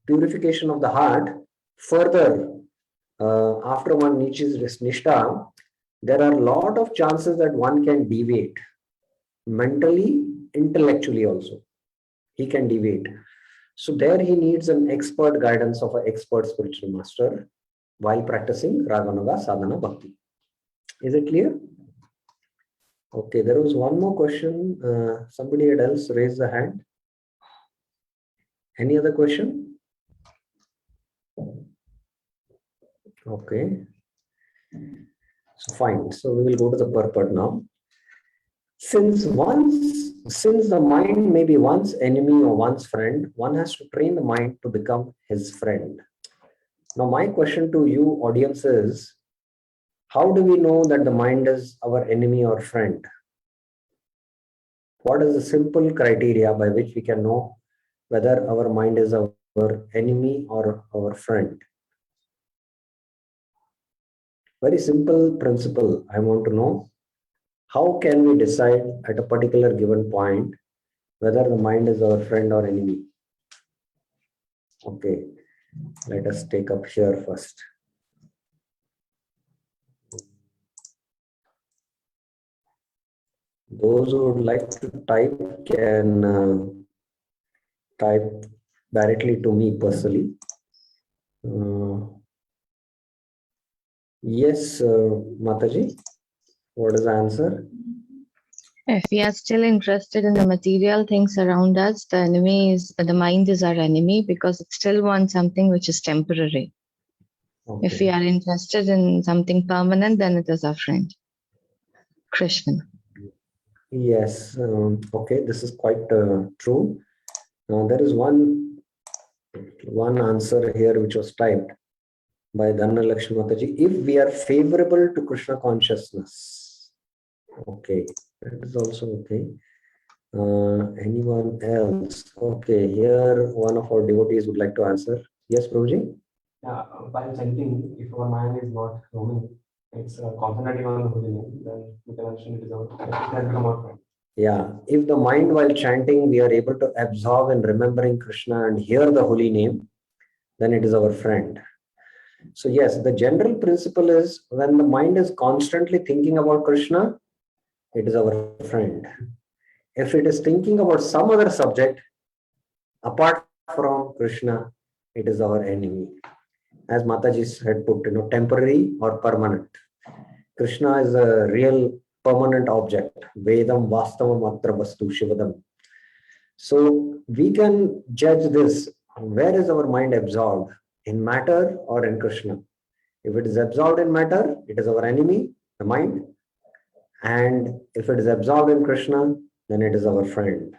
purification of the heart, further, after one reaches Nishtha, there are a lot of chances that one can deviate. Mentally, intellectually also. He can deviate. So there he needs an expert guidance of an expert spiritual master while practicing Raganuga Sadhana Bhakti. Is it clear? Okay, there was one more question. Somebody else raised the hand. Any other question? Okay. So fine. So we will go to the purport now. Since the mind may be one's enemy or one's friend, one has to train the mind to become his friend. Now, my question to you, audience, is how do we know that the mind is our enemy or friend? What is the simple criteria by which we can know whether our mind is our enemy or our friend? Very simple principle. I want to know, how can we decide at a particular given point whether the mind is our friend or enemy? Okay, let us take up here first. Those who would like to type can type directly to me personally. Yes, Mataji, what is the answer? If we are still interested in the material things around us, the mind is our enemy because it still wants something which is temporary. Okay. If we are interested in something permanent, then it is our friend, Krishna. Yes, okay, this is quite true. There is one answer here which was typed by Dhanna Lakshmi Mataji. If we are favorable to Krishna consciousness. Okay, that is also okay. Anyone else? Okay, here one of our devotees would like to answer. Yes, Prabhuji? Yeah, while chanting, if our mind is not roaming, it's concentrating on the holy name, then we can understand it has become our friend. Yeah, if the mind while chanting, we are able to absorb in remembering Krishna and hear the holy name, then it is our friend. So yes, the general principle is when the mind is constantly thinking about Krishna, it is our friend. If it is thinking about some other subject apart from Krishna, it is our enemy. As Mataji had put, temporary or permanent. Krishna is a real permanent object. Vedam vastavam atra vastu shivadam. So we can judge this where is our mind absorbed? In matter or in Krishna? If it is absorbed in matter, it is our enemy, the mind. And if it is absorbed in Krishna, then it is our friend.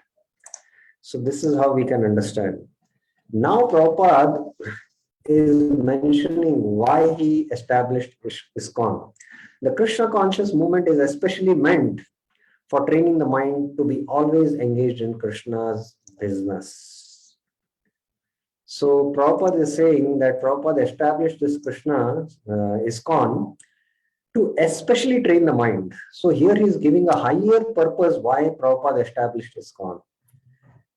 So this is how we can understand. Now Prabhupada is mentioning why he established ISKCON. The Krishna conscious movement is especially meant for training the mind to be always engaged in Krishna's business. So Prabhupada is saying that Prabhupada established this Krishna ISKCON to especially train the mind. So here he is giving a higher purpose why Prabhupada established ISKCON.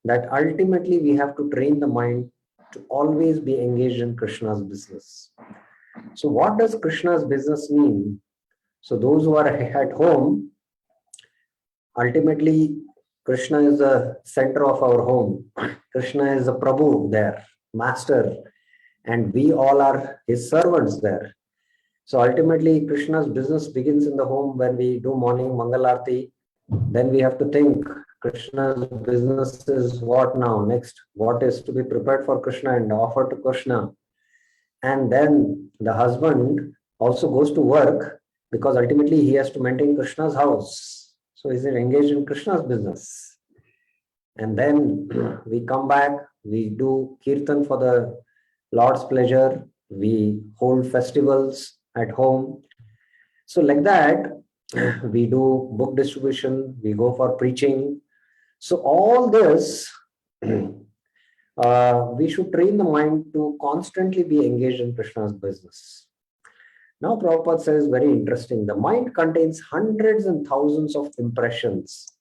That ultimately we have to train the mind to always be engaged in Krishna's business. So what does Krishna's business mean? So those who are at home, ultimately Krishna is the center of our home. Krishna is the Prabhu there, master, and we all are his servants there. So ultimately Krishna's business begins in the home when we do morning Mangalarti. Then we have to think Krishna's business is what now? Next, what is to be prepared for Krishna and offered to Krishna? And then the husband also goes to work because ultimately he has to maintain Krishna's house. So he's engaged in Krishna's business. And then we come back, we do kirtan for the Lord's pleasure, we hold festivals at home. So like that, we do book distribution, we go for preaching. So all this, we should train the mind to constantly be engaged in Krishna's business. Now Prabhupada says very interesting, the mind contains hundreds and thousands of impressions,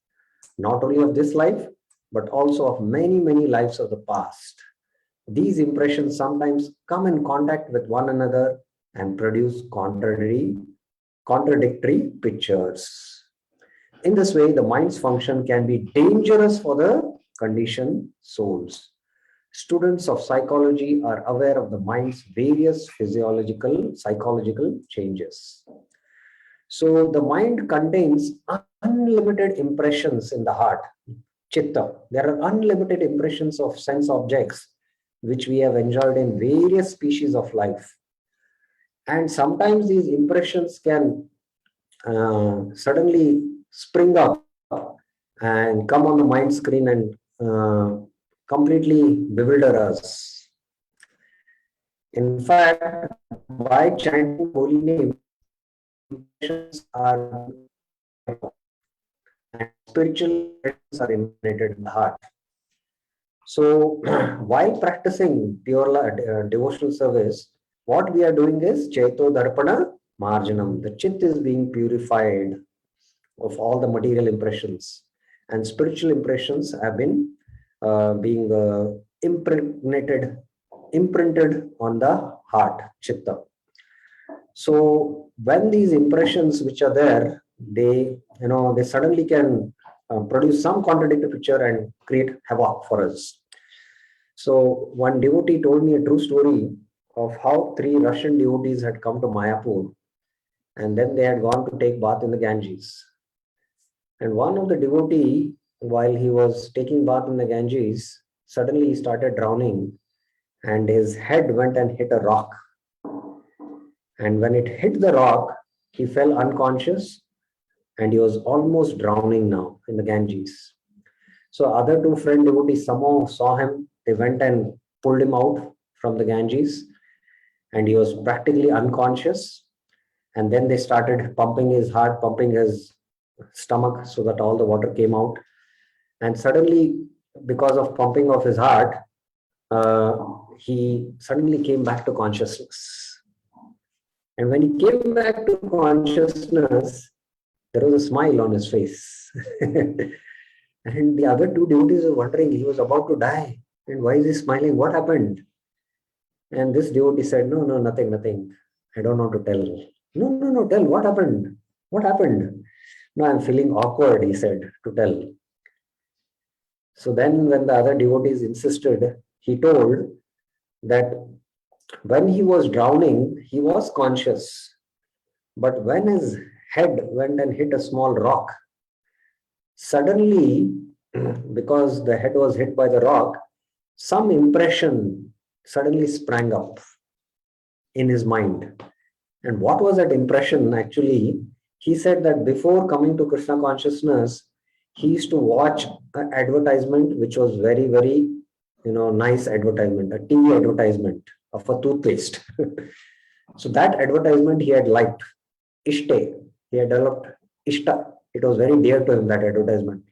not only of this life, but also of many, many lives of the past. These impressions sometimes come in contact with one another and produce contradictory pictures. In this way, the mind's function can be dangerous for the conditioned souls. Students of psychology are aware of the mind's various psychological changes. So the mind contains unlimited impressions in the heart, chitta. There are unlimited impressions of sense objects which we have enjoyed in various species of life. And sometimes these impressions can suddenly spring up and come on the mind screen and completely bewilder us. In fact, by chanting holy name, impressions are and spiritual impressions are imprinted in the heart. So while practicing pure devotional service, what we are doing is Chaito Darpana Marjanam. The chit is being purified of all the material impressions, and spiritual impressions have been being imprinted on the heart, chitta. So when these impressions which are there, they suddenly can produce some contradictory picture and create havoc for us. So one devotee told me a true story of how 3 Russian devotees had come to Mayapur, and then they had gone to take bath in the Ganges. And one of the devotee, while he was taking bath in the Ganges, suddenly he started drowning and his head went and hit a rock. And when it hit the rock, he fell unconscious and he was almost drowning now in the Ganges. So other 2 friend devotees somehow saw him. They went and pulled him out from the Ganges and he was practically unconscious. And then they started pumping his heart, pumping his stomach so that all the water came out. And suddenly, because of pumping of his heart, he suddenly came back to consciousness. And when he came back to consciousness, there was a smile on his face. And the other 2 devotees were wondering, he was about to die. And why is he smiling? What happened? And this devotee said, no, nothing. I don't want to tell. No, tell. What happened? What happened? No, I'm feeling awkward, he said, to tell. So then when the other devotees insisted, he told that when he was drowning, he was conscious. But when his head went and hit a small rock, suddenly, because the head was hit by the rock, some impression suddenly sprang up in his mind. And what was that impression? Actually, he said that before coming to Krishna consciousness, he used to watch an advertisement which was very, very, nice advertisement, a TV advertisement of a toothpaste. So that advertisement he had liked. Ishte. He had developed Ishta. It was very dear to him, that advertisement.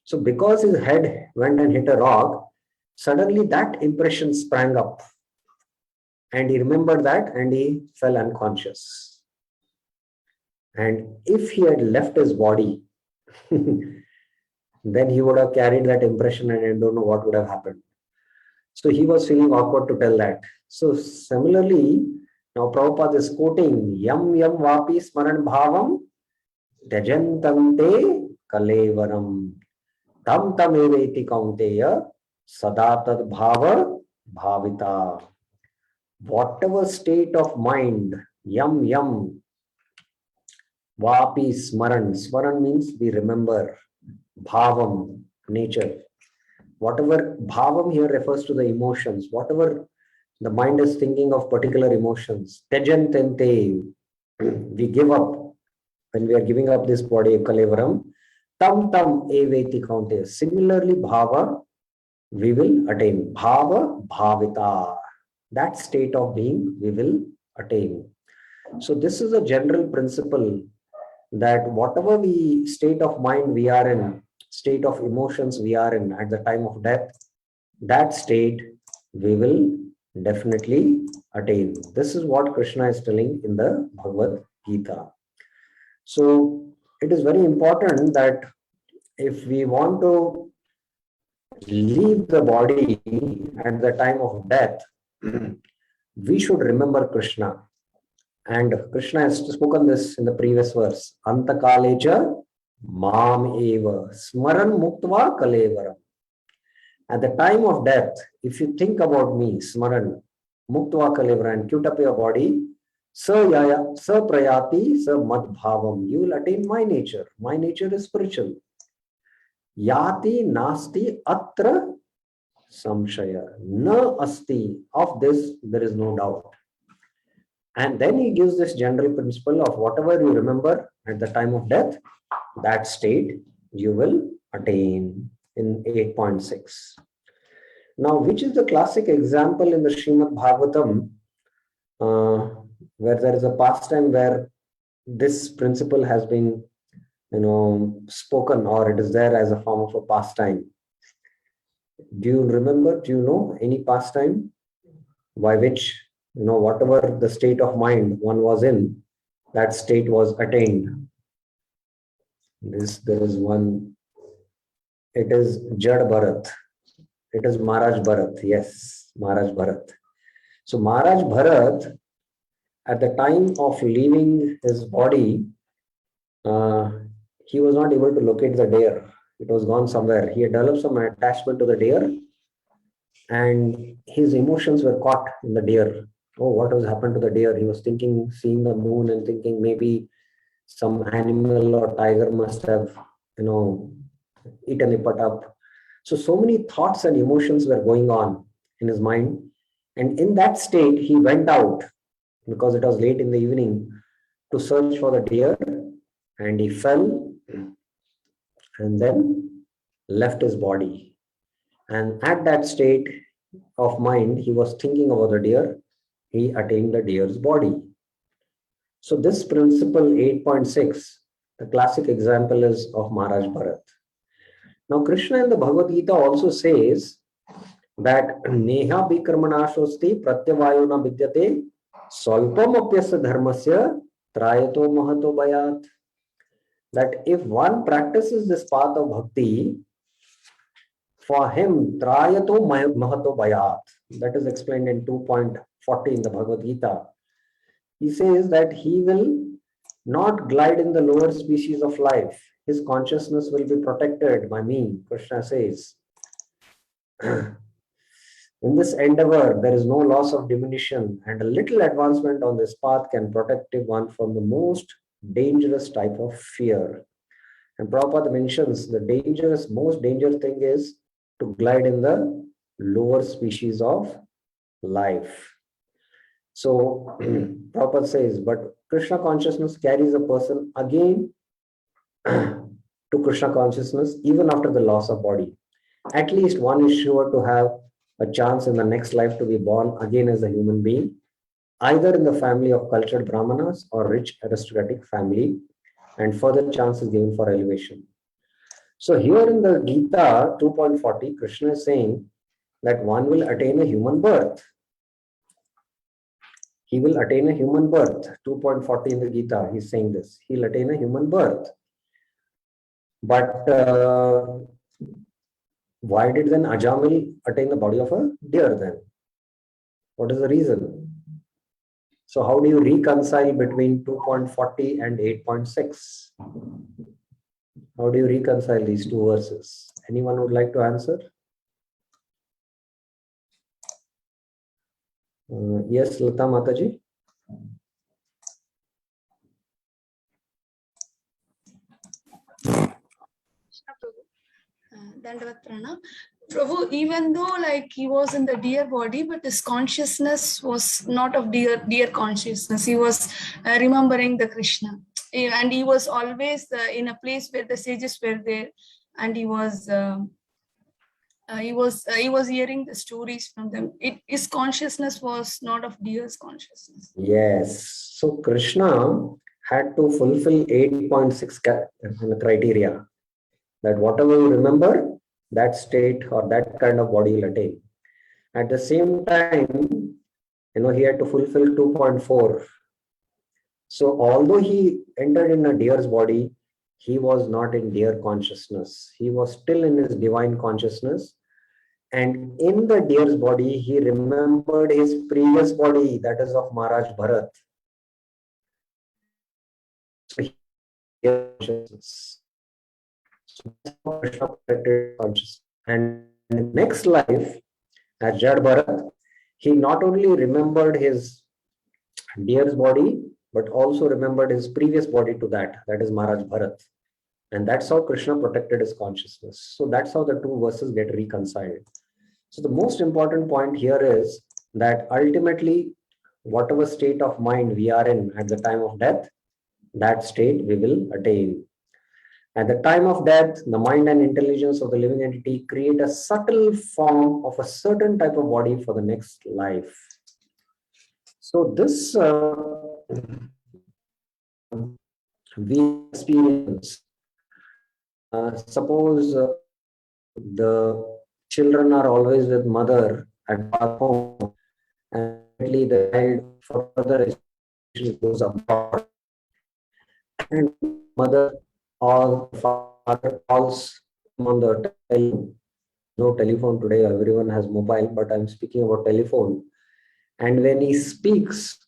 So because his head went and hit a rock, suddenly that impression sprang up. And he remembered that and he fell unconscious. And if he had left his body, then he would have carried that impression and I don't know what would have happened. So he was feeling awkward to tell that. So similarly, now Prabhupada is quoting Yam Yam Vapi Smaran Bhavam Tyajantam Te Kalevaram Tam Tam Eveti Kaunteya Sadatad Bhava Bhavita. Whatever state of mind, Yam Yam Vapi Smaran. Smaran means we remember. Bhavam, nature. Whatever bhavam here refers to the emotions, whatever the mind is thinking of particular emotions. Tejantente, we give up. When we are giving up this body, Kalevaram, tam tam eveti kaunte. Similarly, bhava, we will attain. Bhava, bhavita. That state of being, we will attain. So this is a general principle that whatever we state of mind we are in, state of emotions we are in at the time of death, that state we will definitely attain. This is what Krishna is telling in the Bhagavad Gita. So it is very important that if we want to leave the body at the time of death, we should remember Krishna. And Krishna has spoken this in the previous verse. Antakalecha Mam eva smaran muktva kalevaram. At the time of death, if you think about me, smaran muktva kalevaram, and cute up your body, sa prayati sa madbhavam, you will attain my nature. My nature is spiritual. Yati nasti atra samshaya. Na asti. Of this, there is no doubt. And then he gives this general principle of whatever you remember at the time of death, that state you will attain in 8.6. Now, which is the classic example in the Srimad Bhagavatam where there is a pastime where this principle has been, spoken, or it is there as a form of a pastime? Do you remember? Do you know any pastime by which, whatever the state of mind one was in, that state was attained? There is one. It is Jad Bharat. It is Maharaj Bharat. Yes, Maharaj Bharat. So Maharaj Bharat, at the time of leaving his body, he was not able to locate the deer. It was gone somewhere. He had developed some attachment to the deer, and his emotions were caught in the deer. Oh, what has happened to the deer? He was thinking, seeing the moon and thinking maybe some animal or tiger must have, eaten it up. So many thoughts and emotions were going on in his mind. And in that state, he went out, because it was late in the evening, to search for the deer, and he fell and then left his body. And at that state of mind, he was thinking about the deer. He attained the deer's body. So this principle 8.6, the classic example is of Maharaj Bharat. Now Krishna in the Bhagavad Gita also says that Neha Bikarmanashosti Pratyavayona Vidyate Swalpam Apyasya Dharmasya Trayato Mahato Bayat. That if one practices this path of bhakti, for him Trayato Mahato Bayat, that is explained in 2.40 in the Bhagavad Gita. He says that he will not glide in the lower species of life. His consciousness will be protected by me, Krishna says. In this endeavor, there is no loss of diminution, and a little advancement on this path can protect one from the most dangerous type of fear. And Prabhupada mentions the most dangerous thing is to glide in the lower species of life. So Prabhupada says, but Krishna consciousness carries a person again to Krishna consciousness even after the loss of body. At least one is sure to have a chance in the next life to be born again as a human being, either in the family of cultured brahmanas or rich aristocratic family, and further chance is given for elevation. So here in the Gita 2.40, Krishna is saying that one will attain a human birth. He will attain a human birth. 2.40 in the Gita, he's saying this. He'll attain a human birth. But why did then Ajamil attain the body of a deer then? What is the reason? So how do you reconcile between 2.40 and 8.6? How do you reconcile these two verses? Anyone would like to answer? Yes, Lata Mataji. Dandavat Prana. Prabhu, even though like he was in the deer body, but his consciousness was not of deer consciousness. He was remembering the Krishna, and he was always in a place where the sages were there, and he was hearing the stories from them. His consciousness was not of deer's consciousness. Yes. So Krishna had to fulfill 8.6 criteria. That whatever you remember, that state or that kind of body will attain. At the same time, he had to fulfill 2.4. So although he entered in a deer's body, he was not in deer consciousness. He was still in his divine consciousness. And in the deer's body, he remembered his previous body, that is of Maharaj Bharat. So he had consciousness. And in the next life, as Jad Bharat, he not only remembered his deer's body, but also remembered his previous body to that is Maharaj Bharat. And that's how Krishna protected his consciousness. So that's how the two verses get reconciled. So the most important point here is that ultimately, whatever state of mind we are in at the time of death, that state we will attain. At the time of death, the mind and intelligence of the living entity create a subtle form of a certain type of body for the next life. So this we experience. Suppose the children are always with mother at home, and the child for further education goes abroad, and mother or father calls on the telephone. No telephone today, everyone has mobile, but I'm speaking about telephone. And when he speaks,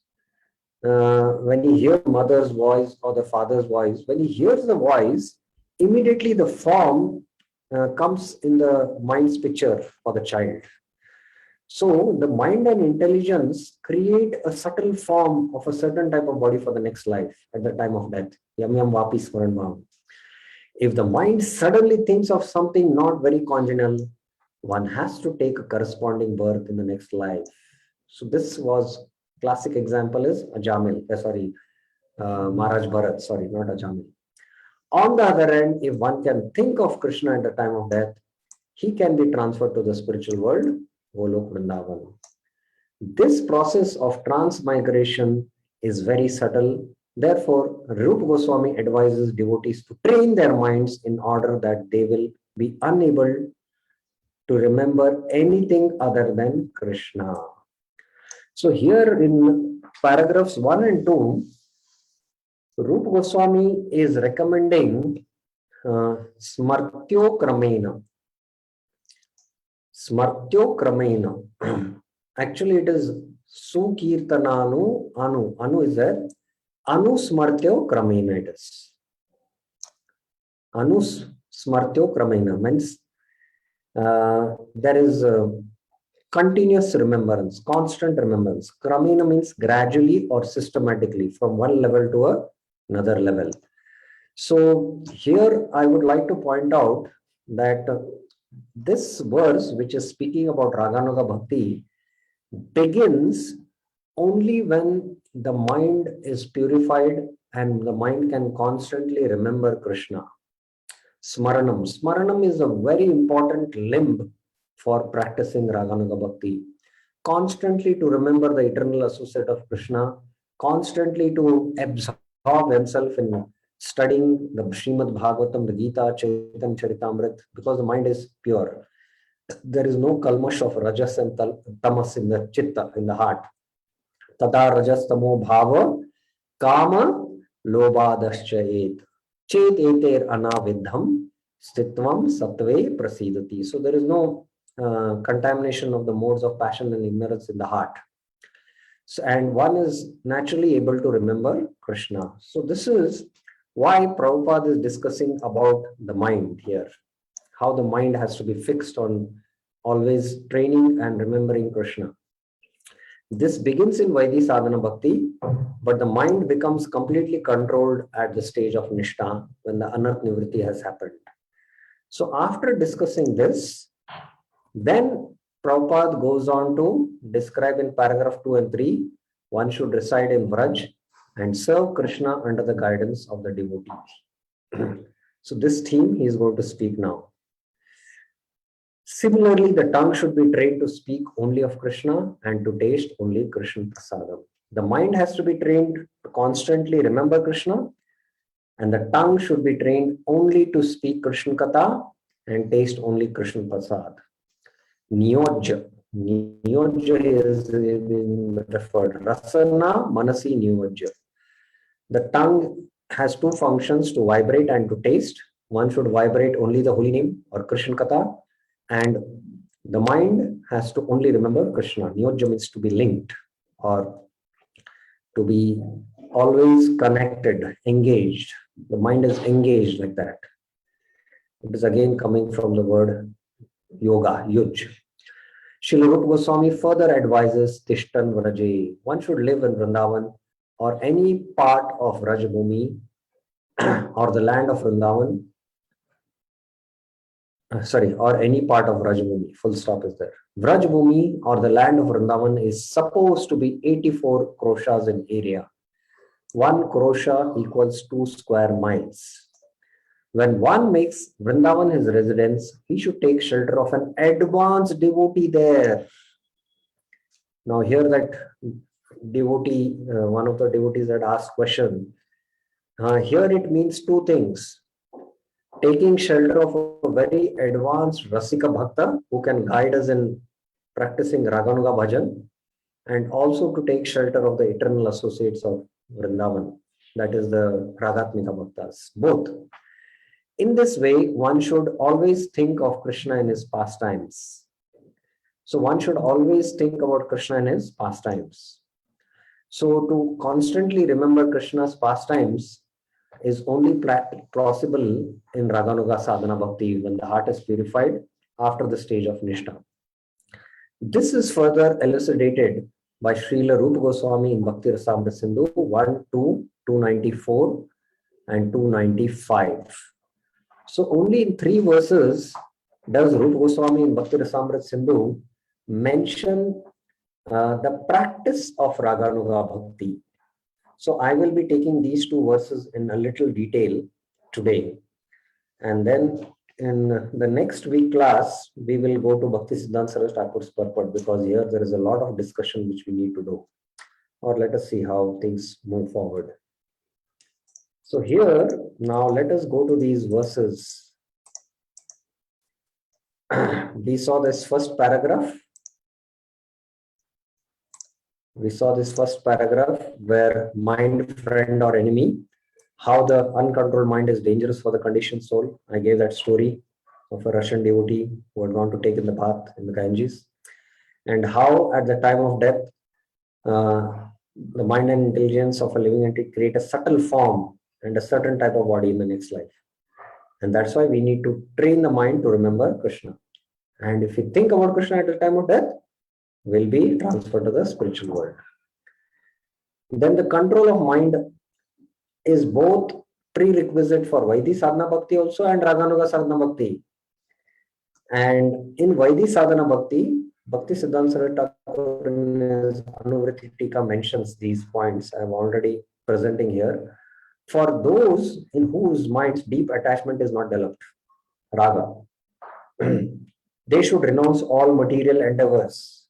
when he hears mother's voice or the father's voice, when he hears the voice, immediately the form comes in the mind's picture for the child. So the mind and intelligence create a subtle form of a certain type of body for the next life at the time of death. Yam yam vapi smaran bhav. If the mind suddenly thinks of something not very congenial, one has to take a corresponding birth in the next life. So this was classic example is Ajamil, Maharaj Bharat, sorry, not Ajamil. On the other hand, if one can think of Krishna at the time of death, he can be transferred to the spiritual world, Golok Vrindavan. This process of transmigration is very subtle. Therefore, Rupa Goswami advises devotees to train their minds in order that they will be unable to remember anything other than Krishna. So here in paragraphs 1 and 2, Rupa Goswami is recommending Smartyo Kramena. Smartyo Kramena. Actually, it is Sukirtananu Anu. Anu is there. Anu Smartyo Kramena it is. Anu Smartyo Kramena means there is continuous remembrance, constant remembrance. Kramena means gradually or systematically from one level to another level. So here I would like to point out that this verse, which is speaking about Raganuga Bhakti, begins only when the mind is purified and the mind can constantly remember Krishna. Smaranam. Smaranam is a very important limb for practicing Raganuga Bhakti. Constantly to remember the eternal associate of Krishna, constantly to absorb himself in studying the Srimad Bhagavatam, the Gita, Chaitanya Charitamrit, because the mind is pure. There is no kalmash of rajas and tamas in the chitta, in the heart. Tada rajas tamo bhava kama lobhadascha et. Chet eter anavidham stitvam sattve prasidati. So there is no contamination of the modes of passion and ignorance in the heart. So, and one is naturally able to remember Krishna. So this is why Prabhupada is discussing about the mind here. How the mind has to be fixed on always training and remembering Krishna. This begins in Vaidhi Sadhana Bhakti, but the mind becomes completely controlled at the stage of Nishtha when the Anarth Nivritti has happened. So after discussing this, then Prabhupada goes on to describe in paragraph 2 and 3, one should reside in Vraj and serve Krishna under the guidance of the devotees. So this theme he is going to speak now. Similarly, the tongue should be trained to speak only of Krishna and to taste only Krishna Prasadam. The mind has to be trained to constantly remember Krishna, and the tongue should be trained only to speak Krishna Katha and taste only Krishna Prasad. Niyojya. Niyojya is being referred. Rasana, Manasi, Niyojya. The tongue has two functions, to vibrate and to taste. One should vibrate only the holy name or Krishna Katha, and the mind has to only remember Krishna. Niyojya means to be linked or to be always connected, engaged. The mind is engaged like that. It is again coming from the word yoga, yuj. Srila Rupa Goswami further advises Tishtan Vraje. One should live in Vrindavan or any part of Rajabhumi or the land of Vrindavan. Or any part of Rajabhumi. Full stop is there. Vrajabhumi or the land of Vrindavan is supposed to be 84 kroshas in area. 1 krosha equals 2 square miles. When one makes Vrindavan his residence, he should take shelter of an advanced devotee there. Now here that devotee, one of the devotees had asked question. Here it means two things. Taking shelter of a very advanced Rasika Bhakta who can guide us in practicing Raganuga Bhajan, and also to take shelter of the eternal associates of Vrindavan, that is the Ragatmika Bhaktas, both. In this way, one should always think of Krishna in his pastimes. So one should always think about Krishna in his pastimes. So to constantly remember Krishna's pastimes is only possible in Raganuga Sadhana Bhakti when the heart is purified after the stage of Nishtha. This is further elucidated by Srila Rupa Goswami in Bhakti Rasamrita Sindhu 1, 2, 294 and 295. So only in 3 verses does Rupa Goswami in Bhakti Rasamrita Sindhu mention the practice of Raganuga Bhakti. So I will be taking these 2 verses in a little detail today. And then in the next week class, we will go to Bhakti Siddhanta Saraswati Thakur's purport, because here there is a lot of discussion which we need to do. Or let us see how things move forward. So here, now let us go to these verses. We saw this first paragraph. We saw this first paragraph where mind, friend or enemy, how the uncontrolled mind is dangerous for the conditioned soul. I gave that story of a Russian devotee who had gone to take in the bath in the Ganges, and how at the time of death, the mind and intelligence of a living entity create a subtle form and a certain type of body in the next life. And that's why we need to train the mind to remember Krishna. And if we think about Krishna at the time of death, will be transferred to the spiritual world. Then the control of mind is both prerequisite for Vaidhi Sadhana Bhakti also and Raganuga Sadhana Bhakti. And in Vaidhi Sadhana Bhakti, Bhakti Siddhanta Saraswati Thakur in his Anuvritti Tika mentions these points I am already presenting here. For those in whose minds deep attachment is not developed, raga, they should renounce all material endeavors,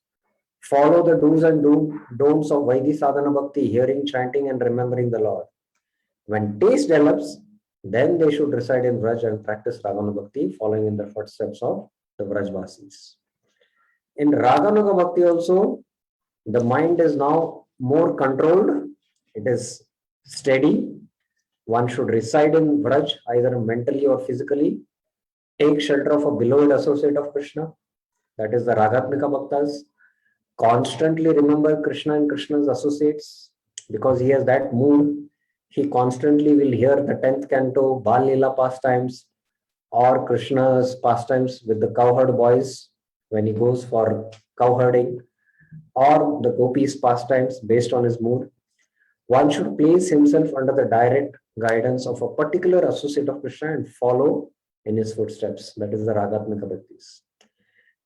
follow the do's and don'ts of Vaidhi Sadhana Bhakti, hearing, chanting, and remembering the Lord. When taste develops, then they should reside in Vraj and practice Raganuga Bhakti, following in the footsteps of the Vrajvasis. In Raganuga Bhakti also, the mind is now more controlled. It is steady. One should reside in Vraj, either mentally or physically. Take shelter of a beloved associate of Krishna, that is the Ragatmika Bhaktas. Constantly remember Krishna and Krishna's associates, because he has that mood. He constantly will hear the 10th canto, Bal Leela pastimes, or Krishna's pastimes with the cowherd boys when he goes for cowherding, or the gopis pastimes based on his mood. One should place himself under the direct guidance of a particular associate of Krishna and follow in his footsteps. That is the Ragatmika Bhaktis.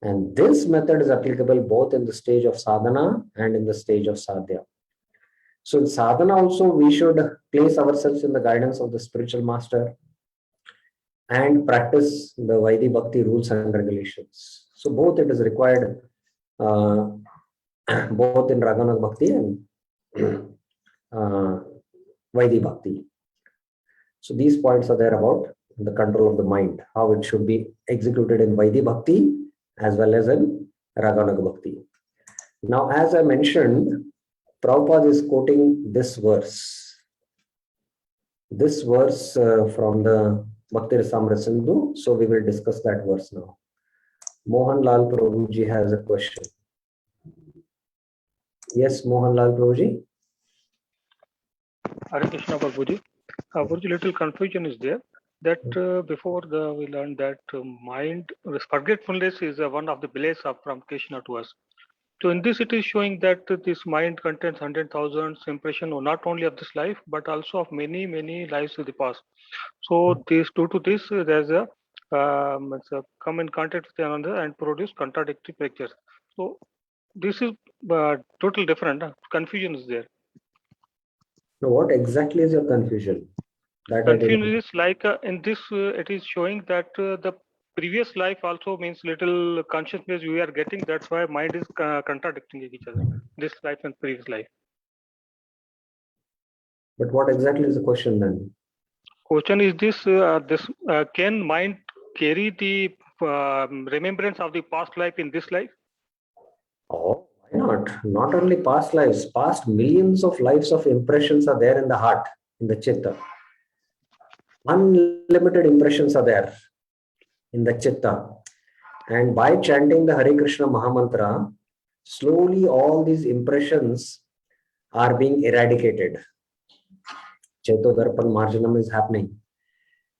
And this method is applicable both in the stage of sadhana and in the stage of sadhya. So in sadhana also, we should place ourselves in the guidance of the spiritual master and practice the Vaidhi Bhakti rules and regulations. So both it is required, both in Raganuga Bhakti and Vaidhi Bhakti. So these points are there about the control of the mind, how it should be executed in Vaidhi Bhakti as well as in Raganuga Bhakti. Now, as I mentioned, Prabhupada is quoting this verse. This verse from the Bhakti Rasamrita Sindhu. So we will discuss that verse now. Mohan Lal Prabhuji has a question. Yes, Mohan Lal Prabhuji. Hare Krishna Prabhuji. Prabhuji, little confusion is there. That before we learned that mind, forgetfulness is one of the bliss from Krishna to us. So in this, it is showing that this mind contains 100,000 impression not only of this life, but also of many, many lives of the past. So this, due to this, there's a come in contact with another and produce contradictory pictures. So this is totally different. Confusion is there. So what exactly is your confusion? That confusion is like in this, it is showing that the previous life also means little consciousness we are getting. That's why mind is contradicting each other. This life and previous life. But what exactly is the question then? Question is this: can mind carry the remembrance of the past life in this life? Oh, why not? Not only past lives, past millions of lives of impressions are there in the heart, in the chitta. Unlimited impressions are there in the chitta. And by chanting the Hare Krishna Mahamantra, slowly all these impressions are being eradicated. Chaitodarpan Marjanam is happening.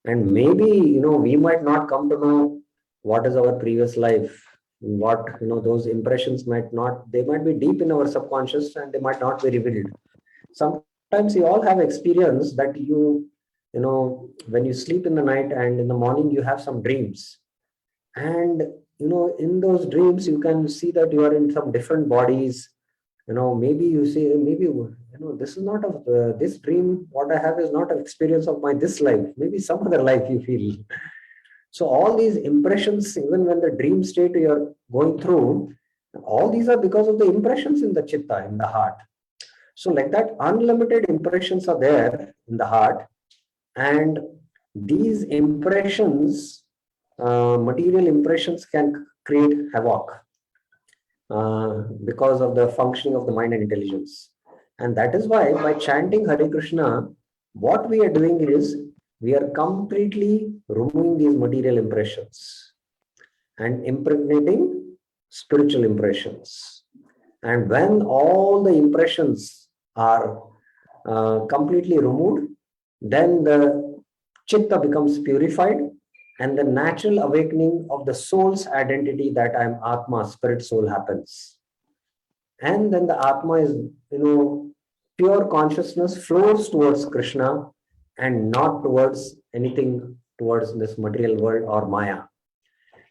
And maybe, we might not come to know what is our previous life. What, those impressions might be deep in our subconscious and they might not be revealed. Sometimes you all have experience that when you sleep in the night and in the morning you have some dreams. And, in those dreams, you can see that you are in some different bodies. Maybe you say, this is not of this dream. What I have is not an experience of this life. Maybe some other life you feel. So all these impressions, even when the dream state you are going through, all these are because of the impressions in the chitta, in the heart. So like that, unlimited impressions are there in the heart. And these impressions, material impressions, can create havoc because of the functioning of the mind and intelligence. And that is why by chanting Hare Krishna, what we are doing is we are completely removing these material impressions and impregnating spiritual impressions. And when all the impressions are completely removed, then the chitta becomes purified and the natural awakening of the soul's identity that I am Atma, spirit soul, happens. And then the Atma is, pure consciousness flows towards Krishna and not towards anything towards this material world or Maya.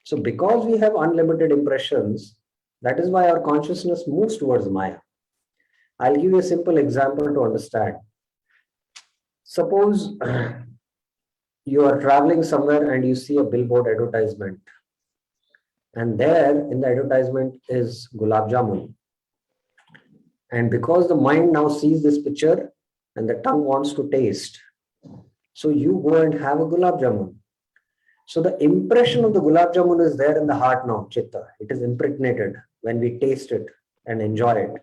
So because we have unlimited impressions, that is why our consciousness moves towards Maya. I'll give you a simple example to understand. Suppose you are traveling somewhere and you see a billboard advertisement. And there in the advertisement is gulab jamun. And because the mind now sees this picture and the tongue wants to taste, so you go and have a gulab jamun. So the impression of the gulab jamun is there in the heart now, chitta. It is impregnated when we taste it and enjoy it.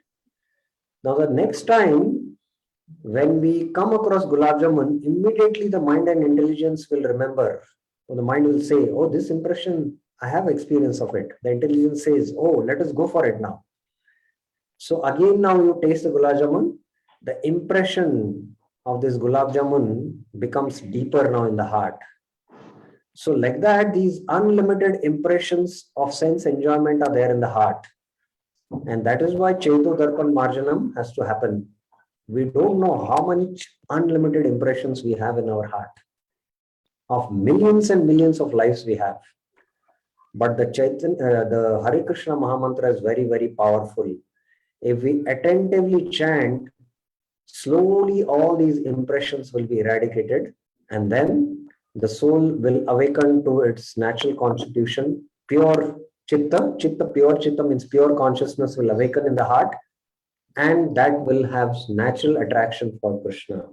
Now the next time when we come across gulab jamun, immediately the mind and intelligence will remember. Or the mind will say, oh, this impression, I have experience of it. The intelligence says, oh, let us go for it now. So again, now you taste the gulab jamun, the impression of this gulab jamun becomes deeper now in the heart. So like that, these unlimited impressions of sense enjoyment are there in the heart. And that is why Cheto Darpan Marjanam has to happen. We don't know how many unlimited impressions we have in our heart. Of millions and millions of lives we have. But the Hare Krishna Mahamantra is very, very powerful. If we attentively chant, slowly all these impressions will be eradicated, and then the soul will awaken to its natural constitution, pure chitta. Chitta, pure chitta means pure consciousness will awaken in the heart, and that will have natural attraction for Krishna.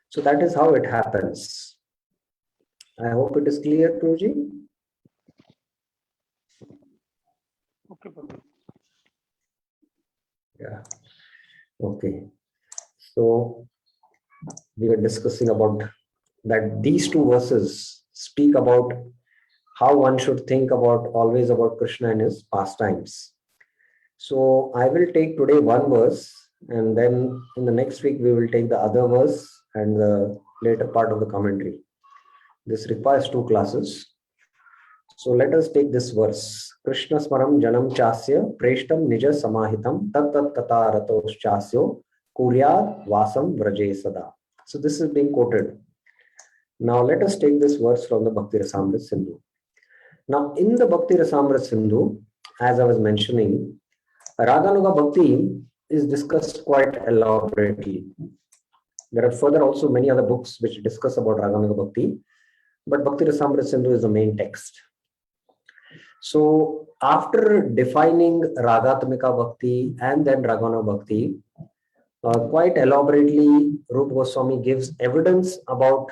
So that is how it happens. I hope it is clear, Guruji. Okay, Bhakti. Yeah. Okay. So we were discussing about that these two verses speak about how one should think about always about Krishna and his pastimes. So I will take today one verse, and then in the next week we will take the other verse and the later part of the commentary. This requires 2 classes. So let us take this verse. Krishna smaram janam chasya preshtam nija samahitam tat tat kata ratos chasyo kuryat vasam vraje sada. So this is being quoted. Now let us take this verse from the Bhakti Rasamrita Sindhu. Now in the Bhakti Rasamrita Sindhu, as I was mentioning, Raganuga Bhakti is discussed quite elaborately. There are further also many other books which discuss about Raganuga Bhakti, but Bhakti Rasamrita Sindhu is the main text. So after defining Ragatmika Bhakti and then Raganuga Bhakti, quite elaborately Rupa Goswami gives evidence about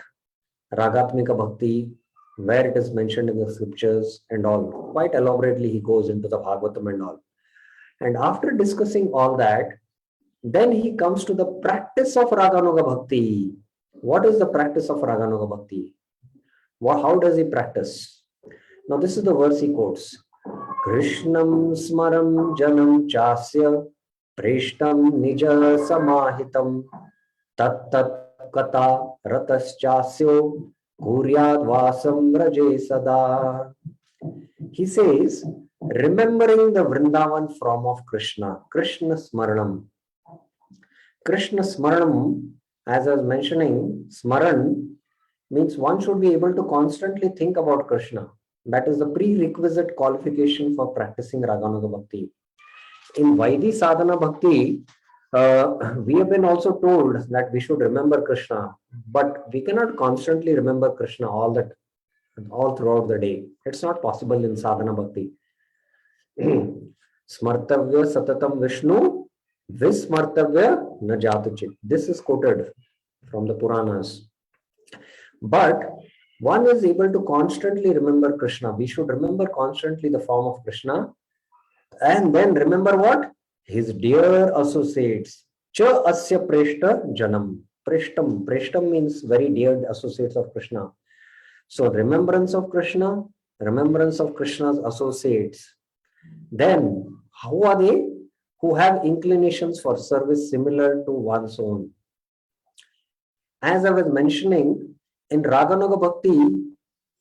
Ragatmika Bhakti, where it is mentioned in the scriptures and all. Quite elaborately he goes into the Bhagavatam and all. And after discussing all that, then he comes to the practice of Raganuga Bhakti. What is the practice of Raganuga Bhakti? How does he practice? Now this is the verse he quotes. Krishnam smaram janam chasya preshtam nija samahitam tat tat kata ratas chasyo kuryad vasam raje sada. He says, remembering the Vrindavan form of Krishna, Krishna Smaranam. Krishna Smaranam, as I was mentioning, Smaran means one should be able to constantly think about Krishna. That is the prerequisite qualification for practicing Raganuga Bhakti. In Vaidhi Sadhana Bhakti, we have been also told that we should remember Krishna, but we cannot constantly remember Krishna all throughout the day. It's not possible in Sadhana Bhakti. Smartavya Satatam Vishnu, Vismartavya Najatuchit. This is quoted from the Puranas. But one is able to constantly remember Krishna. We should remember constantly the form of Krishna. And then remember what? His dear associates. Cha asya preshta janam. Preshtam. Preshtam means very dear associates of Krishna. So remembrance of Krishna, remembrance of Krishna's associates. Then how are they? Who have inclinations for service similar to one's own. As I was mentioning, in Raganuga Bhakti,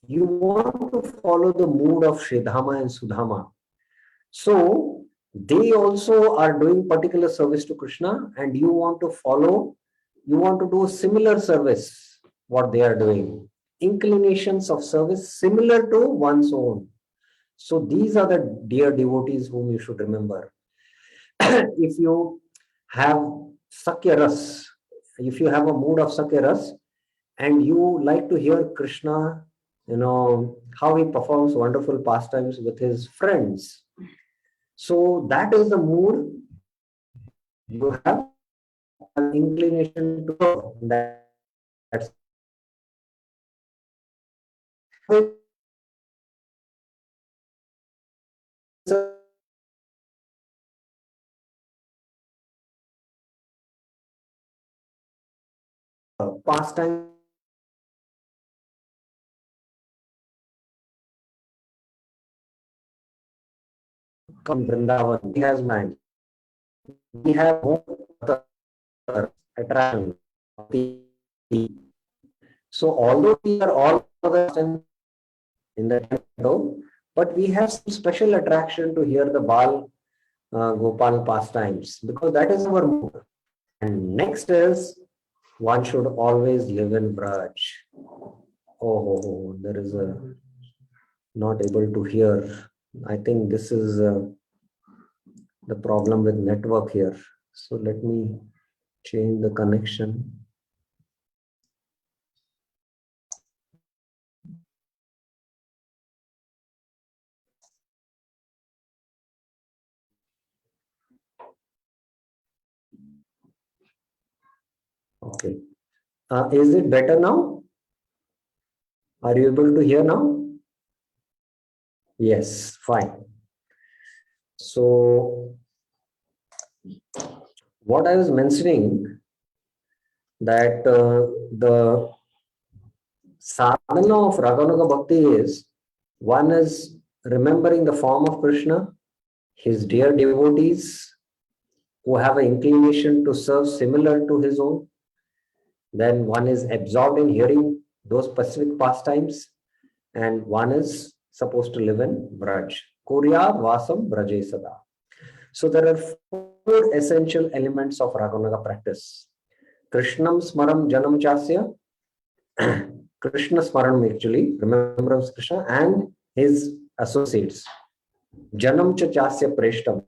you want to follow the mood of Sridhama and Sudhama. So they also are doing particular service to Krishna, and you want to do similar service, what they are doing. Inclinations of service similar to one's own. So these are the dear devotees whom you should remember. If you have Sakya Ras, if you have a mood of Sakya Ras, and you like to hear Krishna, how he performs wonderful pastimes with his friends. So that is the mood you have an inclination to go. That's a pastime. Come Vrindavan, he has mind. We have more attraction. So although we are all in the temple, but we have some special attraction to hear the Bal Gopal pastimes, because that is our mood. And next is, one should always live in Braj. Oh, there is a not able to hear. I think this is the problem with network here. So let me change the connection. Okay. Is it better now? Are you able to hear now? Yes, fine. So what I was mentioning, that the sadhana of Raganuga Bhakti is, one is remembering the form of Krishna, his dear devotees who have an inclination to serve similar to his own. Then one is absorbed in hearing those specific pastimes, and one is supposed to live in Braj. Kuryad Vasam Braje Sada. So there are 4 essential elements of Raganuga practice. Krishnam Smaram Janam Chasya. Krishna Smaran, actually, remembrance of Krishna and his associates. Janam Cha Chasya Preshtam.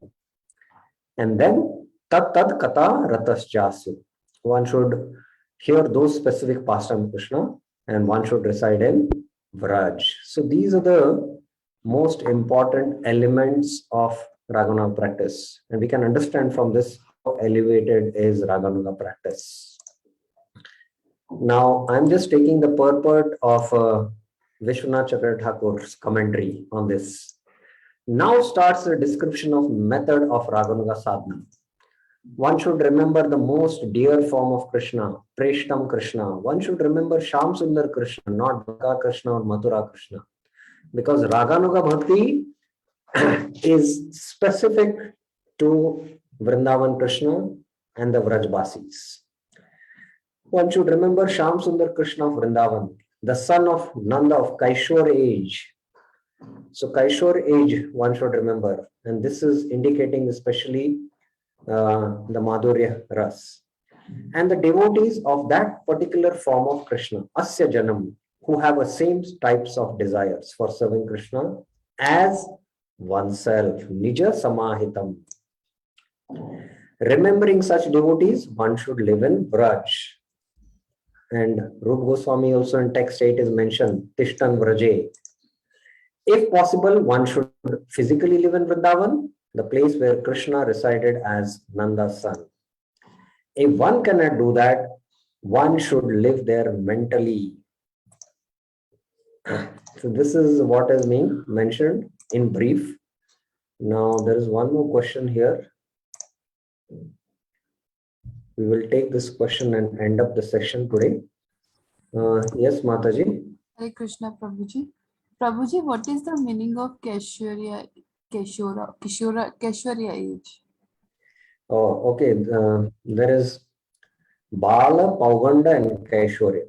And then Tat Tad Kata Ratas Chasya. One should hear those specific pastimes of Krishna, and one should reside in Vraj. So these are the most important elements of Raganuga practice. And we can understand from this how elevated is Raganuga practice. Now, I'm just taking the purport of Vishwanath Chakra Thakur's commentary on this. Now starts the description of method of Raganuga sadhana. One should remember the most dear form of Krishna, Preshtam Krishna. One should remember Sham Sundar Krishna, not Bhaka Krishna or Mathura Krishna. Because Raganuga Bhakti is specific to Vrindavan Krishna and the Vrajbasis. One should remember Sham Sundar Krishna of Vrindavan, the son of Nanda of Kaishore age. So Kaishore age one should remember, and this is indicating especially the Madhurya Ras. And the devotees of that particular form of Krishna, Asya Janam, who have the same types of desires for serving Krishna as oneself, Nija Samahitam. Remembering such devotees, one should live in Braj. And Rupa Goswami also in text 8 is mentioned, Tishtan Vraje. If possible, one should physically live in Vrindavan, the place where Krishna resided as Nanda's son. If one cannot do that, one should live there mentally. So this is what is being mentioned in brief. Now there is one more question here. We will take this question and end up the session today. Yes, Mataji. Hare Krishna, Prabhuji. Prabhuji, what is the meaning of Keshwarya age? Oh, okay. There is Bala, Pauganda, and Kaishwarya.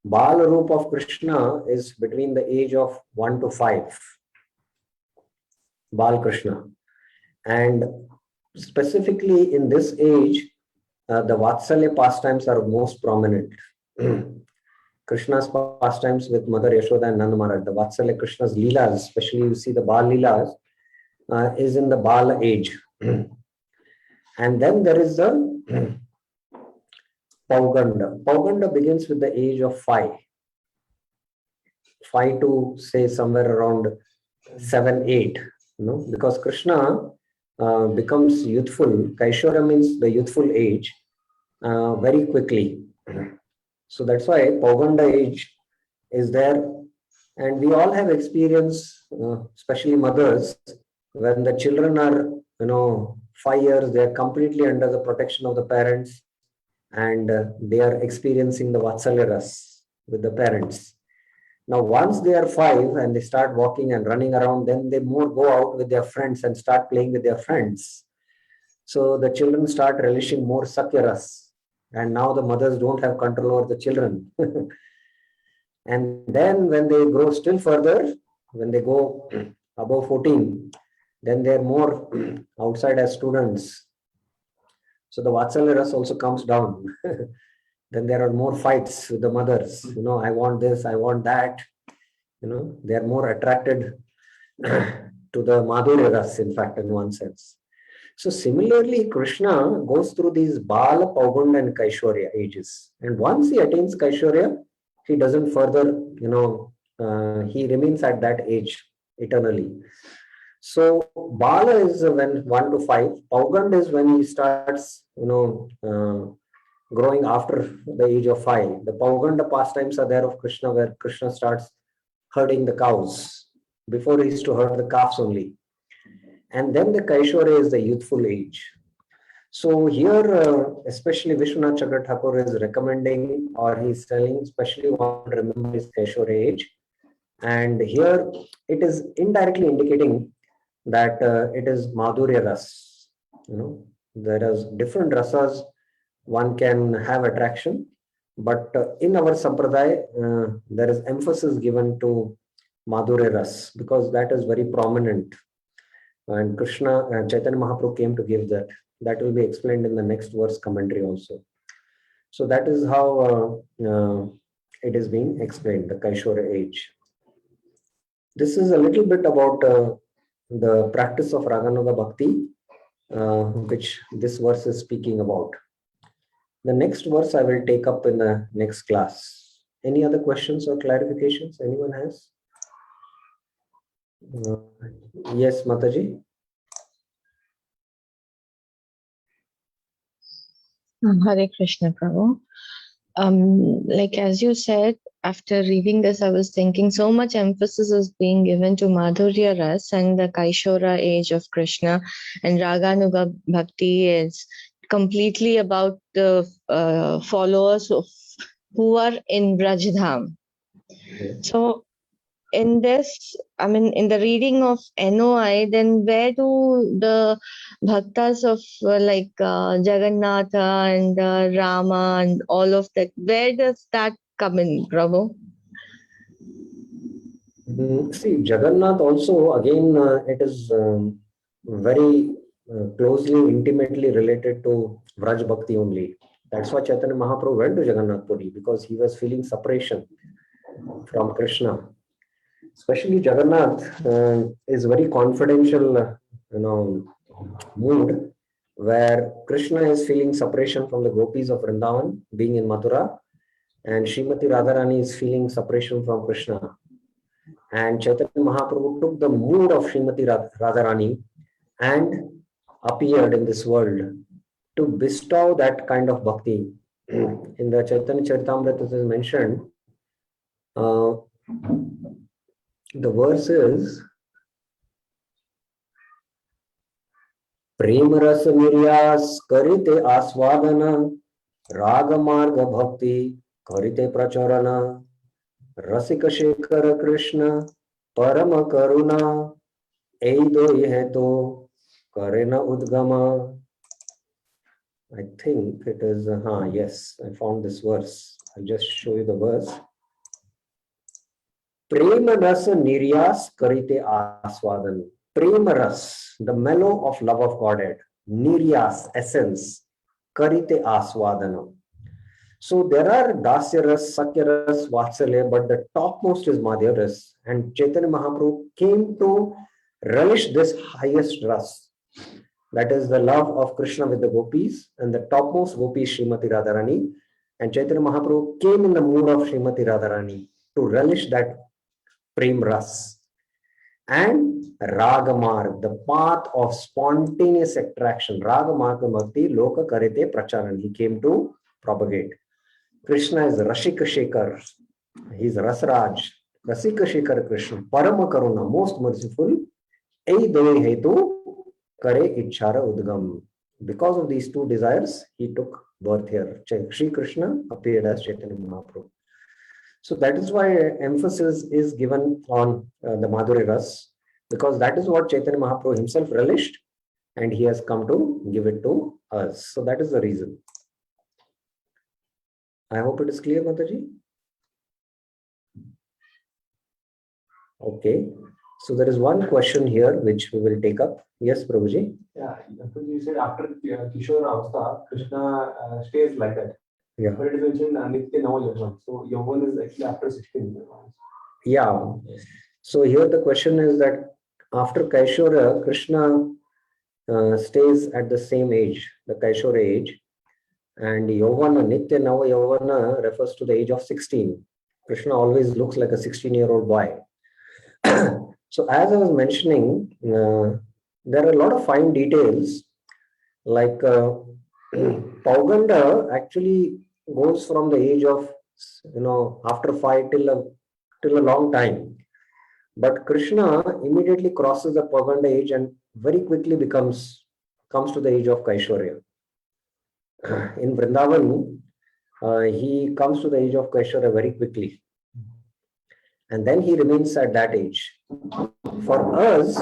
Bala Roop of Krishna is between the age of 1 to 5. Bal Krishna. And specifically in this age, the Vatsalya pastimes are most prominent. Krishna's pastimes with Mother Yashoda and Nanda Maharaj, the Vatsalya Krishna's Leelas, especially you see the Bal Leelas, is in the Bal age. And then there is the Pauganda. Pauganda begins with the age of 5 to say somewhere around 7, 8, because Krishna becomes youthful. Kaishora means the youthful age very quickly. So that's why Pauganda age is there. And we all have experience, especially mothers, when the children are, 5 years, they are completely under the protection of the parents, and they are experiencing the Vatsalya Ras with the parents. Now, once they are 5 and they start walking and running around, then they more go out with their friends and start playing with their friends. So the children start relishing more Sakya Ras. And now the mothers don't have control over the children. And then when they grow still further, when they go above 14, then they're more outside as students. So the Vatsalya Ras also comes down. Then there are more fights with the mothers. I want this, I want that. They are more attracted to the Madhurya Ras, in fact, in one sense. So similarly, Krishna goes through these Bala, Pauganda and Kaishwarya ages. And once he attains Kaishwarya, he doesn't further, he remains at that age eternally. So Bala is when 1 to 5. Pauganda is when he starts, growing after the age of 5. The Pauganda pastimes are there of Krishna, where Krishna starts herding the cows. Before he used to herd the calves only. And then the Kaishwarya is the youthful age. So here, especially Vishwanath Chakra Thakur is recommending, or he's telling, especially one to remember his Kaishwarya age. And here it is indirectly indicating that it is Madhurya Ras. There is different rasas one can have attraction, but in our Sampradaya, there is emphasis given to Madhurya Ras because that is very prominent. And Krishna and Chaitanya Mahaprabhu came to give that. That will be explained in the next verse commentary also. So that is how it is being explained, the Kaishwarya age. This is a little bit about the practice of Raganuga Bhakti, which this verse is speaking about. The next verse I will take up in the next class. Any other questions or clarifications anyone has? Yes, Mataji. Hare Krishna, Prabhu. Like as you said, after reading this, I was thinking so much emphasis is being given to Madhurya Ras and the Kaishora age of Krishna, and Raganuga Bhakti is completely about the followers who are in Brajdham. So in this, in the reading of NOI, then where do the bhaktas of Jagannatha and Rama and all of that, where does that come in, Prabhu? See, Jagannath also, again, it is very closely, intimately related to Vraj Bhakti only. That's why Chaitanya Mahaprabhu went to Jagannath Puri, because he was feeling separation from Krishna. Especially Jagannath is very confidential, mood where Krishna is feeling separation from the gopis of Vrindavan, being in Mathura, and Srimati Radharani is feeling separation from Krishna. And Chaitanya Mahaprabhu took the mood of Srimati Radharani and appeared in this world to bestow that kind of bhakti. In the Chaitanya Charitamrita it is mentioned, the verse is Prema Rasa Niryas Karite Aswadana Raga Marga Bhakti Karite Pracharana Rasika Shekhara Krishna Parama Karuna Eido Yeheto Karena Udgama. I think it is, yes, I found this verse. I'll just show you the verse. Prema Rasa Niryas Karite Aswadan. Prema Ras, the mellow of love of Godhead. Niryas, essence. Karite Aswadana. So there are Dasya Ras, Sakya Ras, Vatsalya, but the topmost is Madhya Ras. And Chaitanya Mahaprabhu came to relish this highest ras. That is the love of Krishna with the gopis, and the topmost gopi is Srimati Radharani. And Chaitanya Mahaprabhu came in the mood of Srimati Radharani to relish that prem ras. And Ragamarg, the path of spontaneous attraction. Ragamarga Bhakti Loka Karite Pracharan. He came to propagate. Krishna is Rashika Shekhar. He is Rasraj. Rasika Shekhar Krishna. Parama Karuna, most merciful. Ei doi hetu kare ichhara udgam. Because of these two desires, he took birth here. Shri Krishna appeared as Chaitanya Mahaprabhu. So that is why emphasis is given on the Madhurya Ras, because that is what Chaitanya Mahaprabhu himself relished, and he has come to give it to us. So that is the reason. I hope it is clear, Mataji. Okay. So there is one question here which we will take up. Yes, Prabhuji. Yeah, you said after Kishore Avastha, Krishna stays like that. Yeah. But it is mentioned Nitya Nava Yavan. So Yavan is actually after 16. Yeah. So here the question is that after Kaishora, Krishna stays at the same age, the Kaishora age. And Yovana, Nitya Nava Yovana refers to the age of 16. Krishna always looks like a 16-year-old boy. So as I was mentioning, there are a lot of fine details, like Pauganda actually goes from the age of, after 5 till a long time. But Krishna immediately crosses the Pauganda age and very quickly comes to the age of Kaishwarya. In Vrindavan, he comes to the age of Kaishwarya very quickly. And then he remains at that age. For us,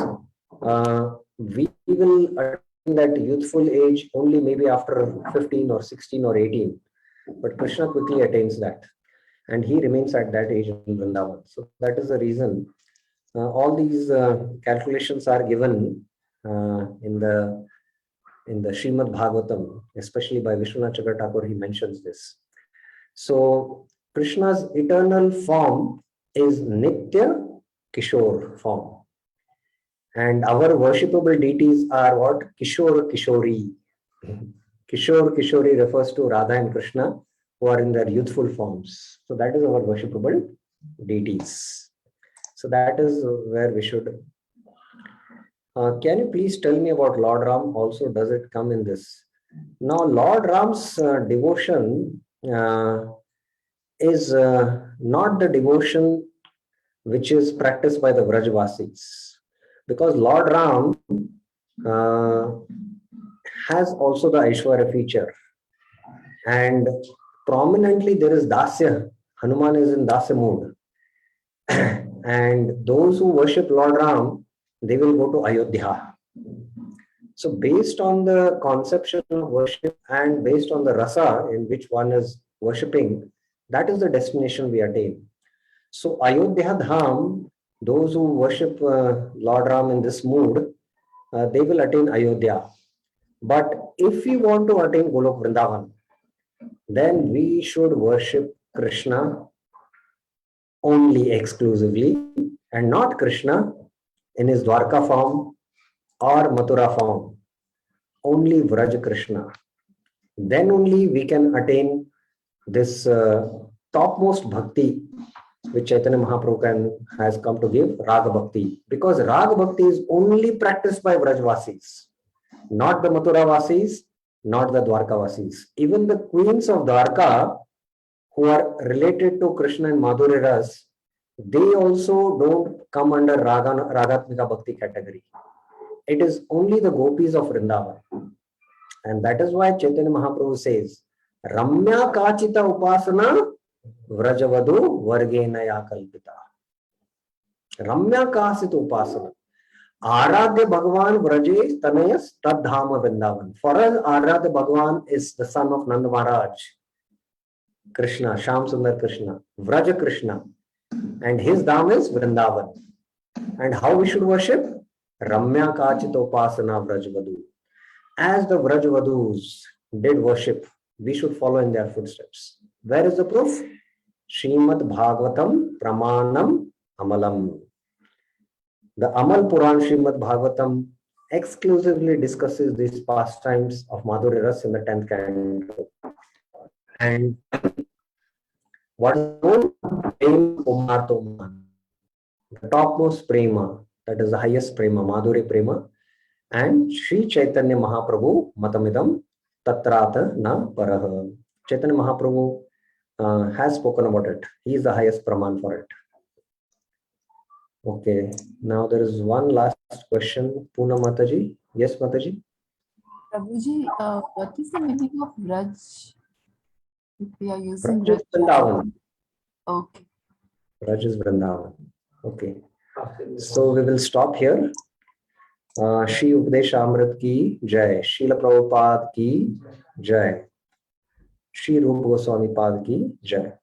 we will attain that youthful age only maybe after 15 or 16 or 18. But Krishna quickly attains that. And he remains at that age in Vrindavan. So that is the reason. All these calculations are given in the Srimad Bhagavatam, especially by Vishwanath Chakra Thakur, he mentions this. So Krishna's eternal form is Nitya Kishore form. And our worshipable deities are what? Kishore Kishori. Kishore Kishori refers to Radha and Krishna, who are in their youthful forms. So that is our worshipable deities. So that is where we should. Can you please tell me about Lord Ram? Also, does it come in this? Now, Lord Ram's devotion is not the devotion which is practiced by the Vrajvasis, because Lord Ram has also the Aishwarya feature, and prominently there is Dasya. Hanuman is in Dasya mode, and those who worship Lord Ram, they will go to Ayodhya. So based on the conception of worship and based on the rasa in which one is worshipping, that is the destination we attain. So Ayodhya Dham, those who worship Lord Ram in this mood, they will attain Ayodhya. But if we want to attain Golok Vrindavan, then we should worship Krishna only exclusively, and not Krishna in his Dwarka form or Mathura form, only Vraj Krishna. Then only we can attain this topmost bhakti which Chaitanya Mahaprabhu has come to give, Raga Bhakti. Because Raga Bhakti is only practiced by Vrajvasis, not the Mathura Vasis, not the Dwarka Vasis. Even the queens of Dwarka, who are related to Krishna and Madhurya Ras, they also don't come under Ragatmika Bhakti category. It is only the gopis of Vrindavan. And that is why Chaitanya Mahaprabhu says, Ramya Kachita Upasana Vrajavadu Vargena Yakalpita. Ramya Kachita Upasana. Aradhya Bhagavan Vraje Tanayas Tadhama Vrindavan. For us, Aradhya Bhagavan is the son of Nanda Maharaj, Krishna, Sham Sundar Krishna, Vraja Krishna. And his dham is Vrindavan. And how we should worship? Ramya Kachita Upasana Vrajavadu. As the Vrajavadus did worship, we should follow in their footsteps. Where is the proof? Srimad Bhagavatam Pramanam Amalam. The Amal Puran Srimad Bhagavatam exclusively discusses these pastimes of Madhurya Ras in the 10th canto. And what is known? Prema Umartoma, the topmost prema, that is the highest prema, Madhurya prema. And Sri Chaitanya Mahaprabhu Matamidam Tatrata Na Paraha. Chaitanya Mahaprabhu has spoken about it. He is the highest Praman for it. Okay, now there is one last question. Poona Mataji. Yes, Mataji? Prabhuji, what is the meaning of Raj? If we are using Raj is Vrindavan. Okay. Raj is Vrindavan. Okay. So we will stop here. Shri Upadesh Amrit ki Jai. Srila Prabhupada ki Jai. Shri Rupa Goswami Pad ki Jai.